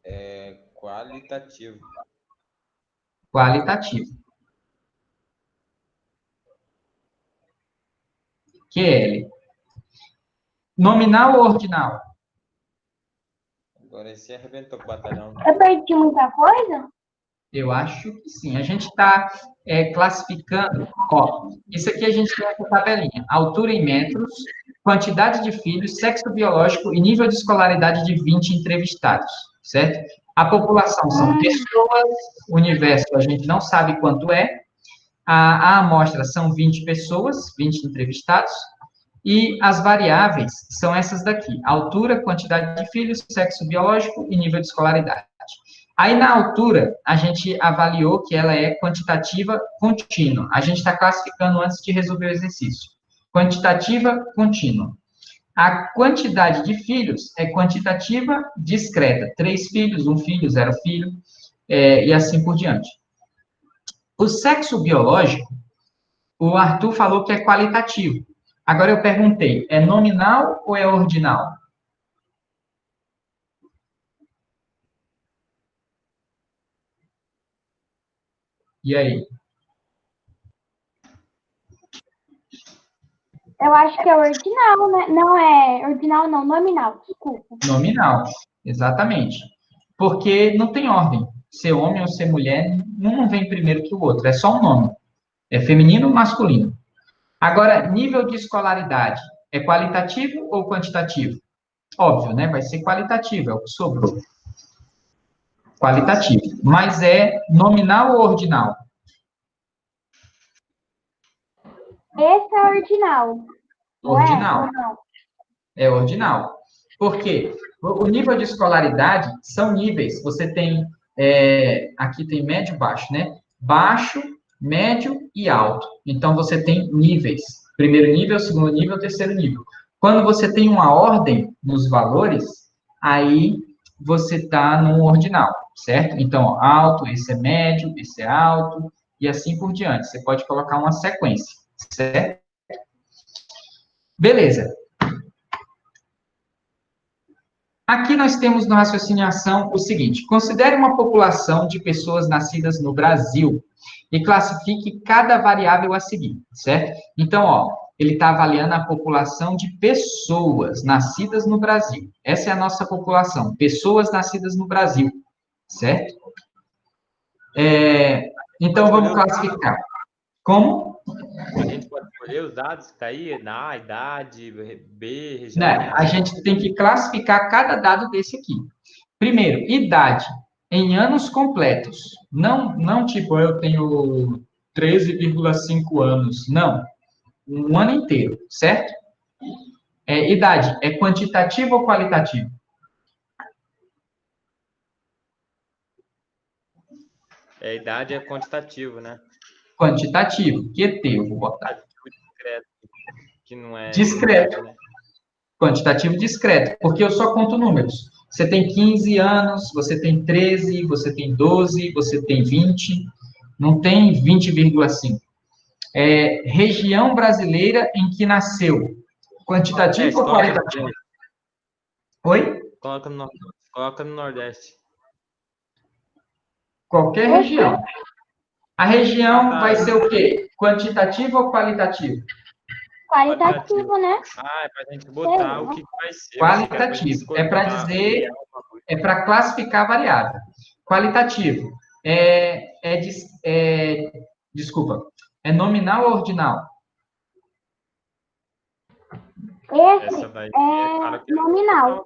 É qualitativo. Qualitativo. QL. Nominal ou ordinal? Agora esse arrebentou com o batalhão. Eu perdi muita coisa? Eu acho que sim. A gente está classificando. Ó, isso aqui a gente tem essa tabelinha. Altura em metros, quantidade de filhos, sexo biológico e nível de escolaridade de 20 entrevistados, certo? A população são pessoas, o universo a gente não sabe quanto é. A amostra são 20 pessoas, 20 entrevistados. E as variáveis são essas daqui: altura, quantidade de filhos, sexo biológico e nível de escolaridade. Aí, na altura, a gente avaliou que ela é quantitativa contínua. A gente está classificando antes de resolver o exercício. Quantitativa contínua. A quantidade de filhos é quantitativa discreta. 3 filhos, 1 filho, 0 filho, e assim por diante. O sexo biológico, o Arthur falou que é qualitativo. Agora eu perguntei, é nominal ou é ordinal? E aí? Eu acho que é ordinal, né? Não é ordinal, não, nominal, desculpa. Nominal, exatamente. Porque não tem ordem. Ser homem ou ser mulher, um não vem primeiro que o outro, é só um nome. É feminino ou masculino. Agora, nível de escolaridade, é qualitativo ou quantitativo? Óbvio, né? Vai ser qualitativo, é o que sobrou. Qualitativo. Mas é nominal ou ordinal? Esse é ordinal. Ordinal. Não. É ordinal. Por quê? O nível de escolaridade são níveis. Você tem aqui tem médio e baixo, né? Baixo, médio e alto. Então, você tem níveis. Primeiro nível, segundo nível, terceiro nível. Quando você tem uma ordem nos valores, aí você está no ordinal, certo? Então, ó, alto, esse é médio, esse é alto, e assim por diante. Você pode colocar uma sequência, certo? Beleza. Aqui nós temos no raciocínio em ação o seguinte: considere uma população de pessoas nascidas no Brasil e classifique cada variável a seguir, certo? Então, ó, ele está avaliando a população de pessoas nascidas no Brasil. Essa é a nossa população, pessoas nascidas no Brasil, certo? Então, vamos classificar. Como? A gente pode escolher os dados que está aí, na idade, B, região. Né? A gente tem que classificar cada dado desse aqui. Primeiro, idade em anos completos. Não tipo, eu tenho 13,5 anos. Não. Um ano inteiro, certo? Idade, é quantitativo ou qualitativo? Idade é quantitativo, né? Quantitativo. QT, eu vou botar. Discreto, que não é Discreto. idade, né? Quantitativo discreto, porque eu só conto números. Você tem 15 anos, você tem 13, você tem 12, você tem 20, não tem 20,5. Região brasileira em que nasceu. Quantitativo ou qualitativo? Oi? Coloca no Nordeste. Qualquer região. A região vai ser o quê? Quantitativo ou qualitativo? Qualitativo, né? É para a gente botar o que vai ser. Qualitativo. É para dizer, é para classificar a variável. Qualitativo. Desculpa. É nominal ou ordinal? Esse é nominal.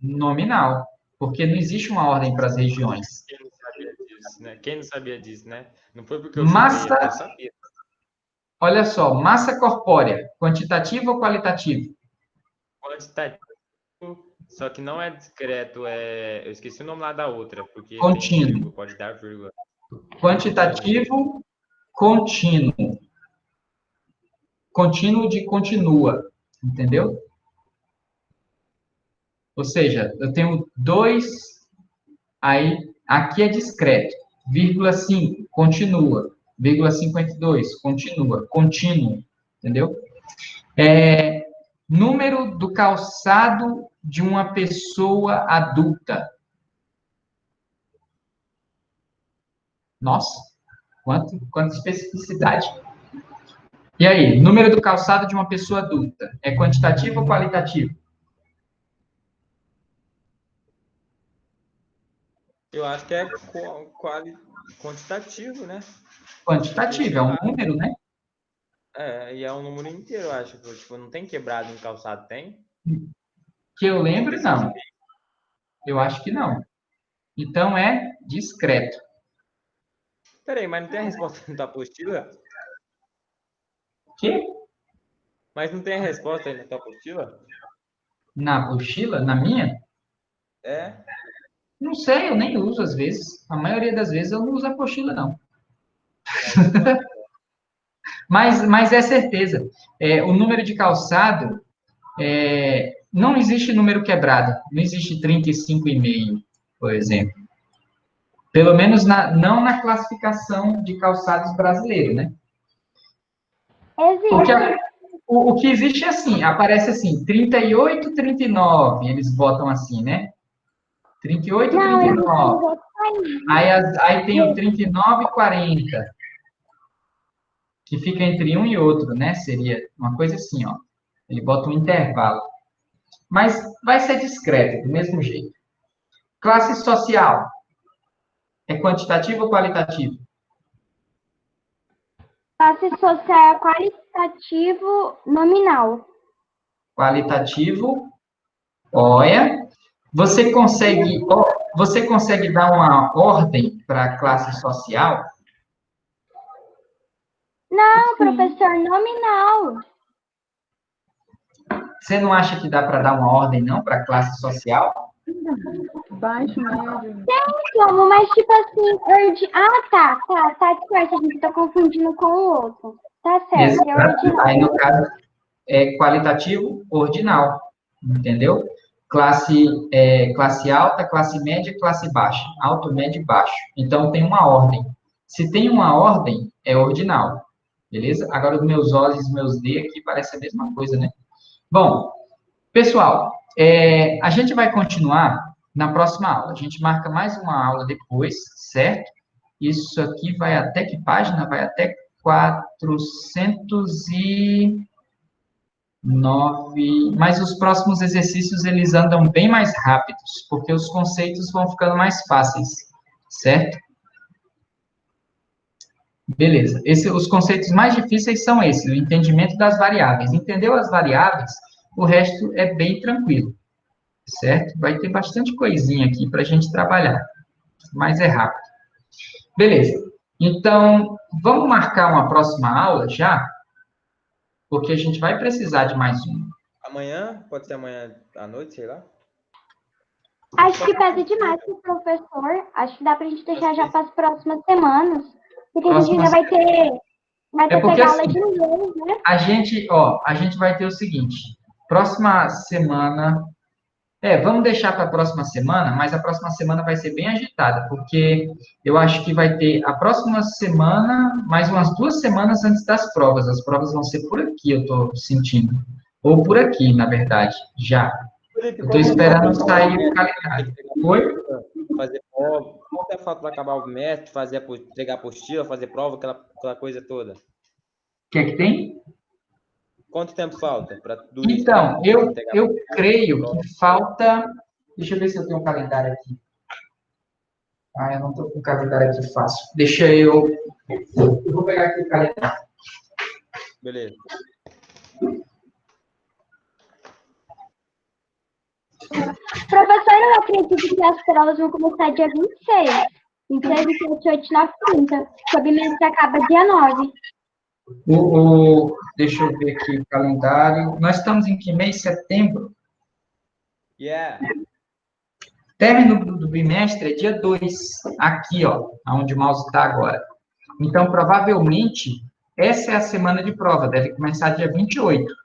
Nominal. Porque não existe uma ordem para as regiões. Quem não sabia disso, né? Quem não sabia disso, né? Não foi porque eu Massa, chutei, eu sabia. olha só, massa corpórea, quantitativo ou qualitativo? Quantitativo, só que não é discreto, eu esqueci o nome lá da outra, porque Contínuo. tem vírgula, pode dar vírgula. Quantitativo, contínuo. Contínuo de continua, entendeu? Ou seja, eu tenho 2, aí aqui é discreto, vírgula 5, continua, vírgula 52, continua, contínuo, entendeu? Número do calçado de uma pessoa adulta. Nossa, quanta especificidade. E aí, número do calçado de uma pessoa adulta, é quantitativo ou qualitativo? Eu acho que é quantitativo, né? Quantitativo, é um número, né? E é um número inteiro, eu acho. Tipo, não tem quebrado no calçado, tem? Que eu lembro, não. Eu acho que não. Então, é discreto. Peraí, mas não tem a resposta na tua apostila? Que? Mas não tem a resposta aí na tua apostila? Na apostila? Na minha? É? Não sei, eu nem uso às vezes. A maioria das vezes eu não uso apostila, não. Mas é certeza. O número de calçado, não existe número quebrado. Não existe 35,5, por exemplo. Pelo menos não na classificação de calçados brasileiro, né? Existe. O que existe é assim, aparece assim, 38, 39, eles botam assim, né? 38, Não, 39. Aí tem o 39 e 40, que fica entre um e outro, né? Seria uma coisa assim, ó. Ele bota um intervalo. Mas vai ser discreto, do mesmo jeito. Classe social. É quantitativo ou qualitativo? Classe social é qualitativo nominal. Qualitativo. Olha. Você consegue dar uma ordem para a classe social? Não, professor, nominal. Você não acha que dá para dar uma ordem, não, para a classe social? Baixo, médio. Como, mas tipo assim, tá, certo, a gente tá confundindo com o outro. Tá certo, é Exato. ordinal. Aí, no caso, é qualitativo ordinal, entendeu? Classe alta, classe média, classe baixa. Alto, médio e baixo. Então, tem uma ordem. Se tem uma ordem, é ordinal. Beleza? Agora, os meus olhos e meus D aqui parece a mesma coisa, né? Bom, pessoal, a gente vai continuar na próxima aula. A gente marca mais uma aula depois, certo? Isso aqui vai até que página? Vai até 409. Mas os próximos exercícios, eles andam bem mais rápidos, porque os conceitos vão ficando mais fáceis, certo? Beleza. Os conceitos mais difíceis são esses, o entendimento das variáveis. Entendeu as variáveis, o resto é bem tranquilo, certo? Vai ter bastante coisinha aqui para a gente trabalhar, mas é rápido. Beleza. Então, vamos marcar uma próxima aula já? Porque a gente vai precisar de mais uma. Amanhã? Pode ser amanhã à noite, sei lá? Acho que pesa demais pro professor. Acho que dá pra gente deixar já para as próximas semanas. Porque a gente ainda vai ter porque, pegar aula assim, de inglês, né? a gente vai ter o seguinte, próxima semana, vamos deixar para a próxima semana, mas a próxima semana vai ser bem agitada, porque eu acho que vai ter a próxima semana, mais umas 2 semanas antes das provas. As provas vão ser por aqui, eu estou sentindo. Ou por aqui, na verdade, já. Eu estou esperando sair o calendário. Oi? Fazer prova. Quanto tempo falta para acabar o bimestre, entregar apostila, fazer prova, aquela coisa toda? O que é que tem? Quanto tempo falta para tudo isso? Então, eu creio que falta... Deixa eu ver se eu tenho um calendário aqui. Eu não estou com o calendário aqui fácil. Deixa eu... Eu vou pegar aqui o calendário. Beleza. Professor, eu acredito que as provas vão começar dia 26. 26, 27, 29, 30. O bimestre acaba dia 9. Deixa eu ver aqui o calendário. Nós estamos em que mês? Setembro? Yeah. Término do bimestre é dia 2, aqui, ó, onde o mouse está agora. Então, provavelmente, essa é a semana de prova, deve começar dia 28.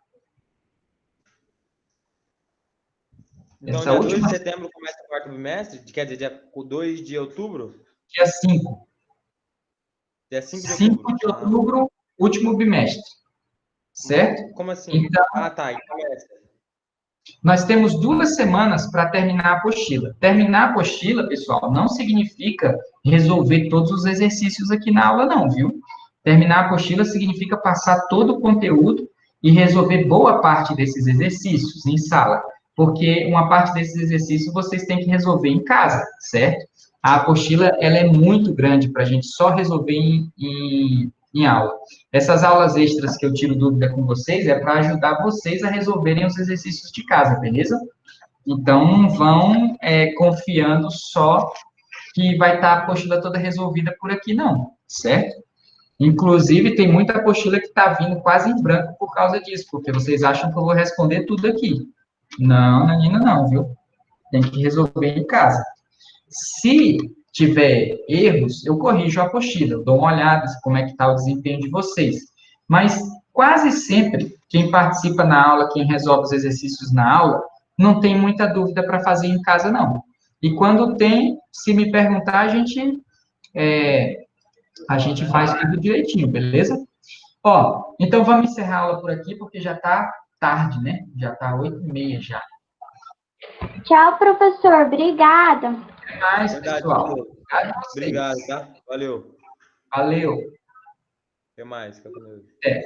Então, Essa dia última... 2 de setembro começa o quarto bimestre? Quer dizer, dia 2 de outubro? Dia 5. Dia 5 de 5 outubro. de outubro, último bimestre. Certo? Como assim? Então, Tá. E começa. nós temos 2 semanas para terminar a apostila. Terminar a apostila, pessoal, não significa resolver todos os exercícios aqui na aula, não, viu? Terminar a apostila significa passar todo o conteúdo e resolver boa parte desses exercícios em sala, porque uma parte desses exercícios vocês têm que resolver em casa, certo? A apostila, ela é muito grande para a gente só resolver em aula. Essas aulas extras que eu tiro dúvida com vocês é para ajudar vocês a resolverem os exercícios de casa, beleza? Então, não vão confiando só que vai estar a apostila toda resolvida por aqui, não, certo? Inclusive, tem muita apostila que está vindo quase em branco por causa disso, porque vocês acham que eu vou responder tudo aqui. Não, Nanina, não, viu? Tem que resolver em casa. Se tiver erros, eu corrijo a apostila, eu dou uma olhada como é que está o desempenho de vocês. Mas quase sempre, quem participa na aula, quem resolve os exercícios na aula, não tem muita dúvida para fazer em casa, não. E quando tem, se me perguntar, a gente faz tudo direitinho, beleza? Ó, então vamos encerrar a aula por aqui, porque já está tarde, né? Já está 8h30 já. Tchau, professor. Obrigada. Até mais, pessoal. Obrigado, tá? Valeu. Valeu. Até mais. Fica com Deus. Até.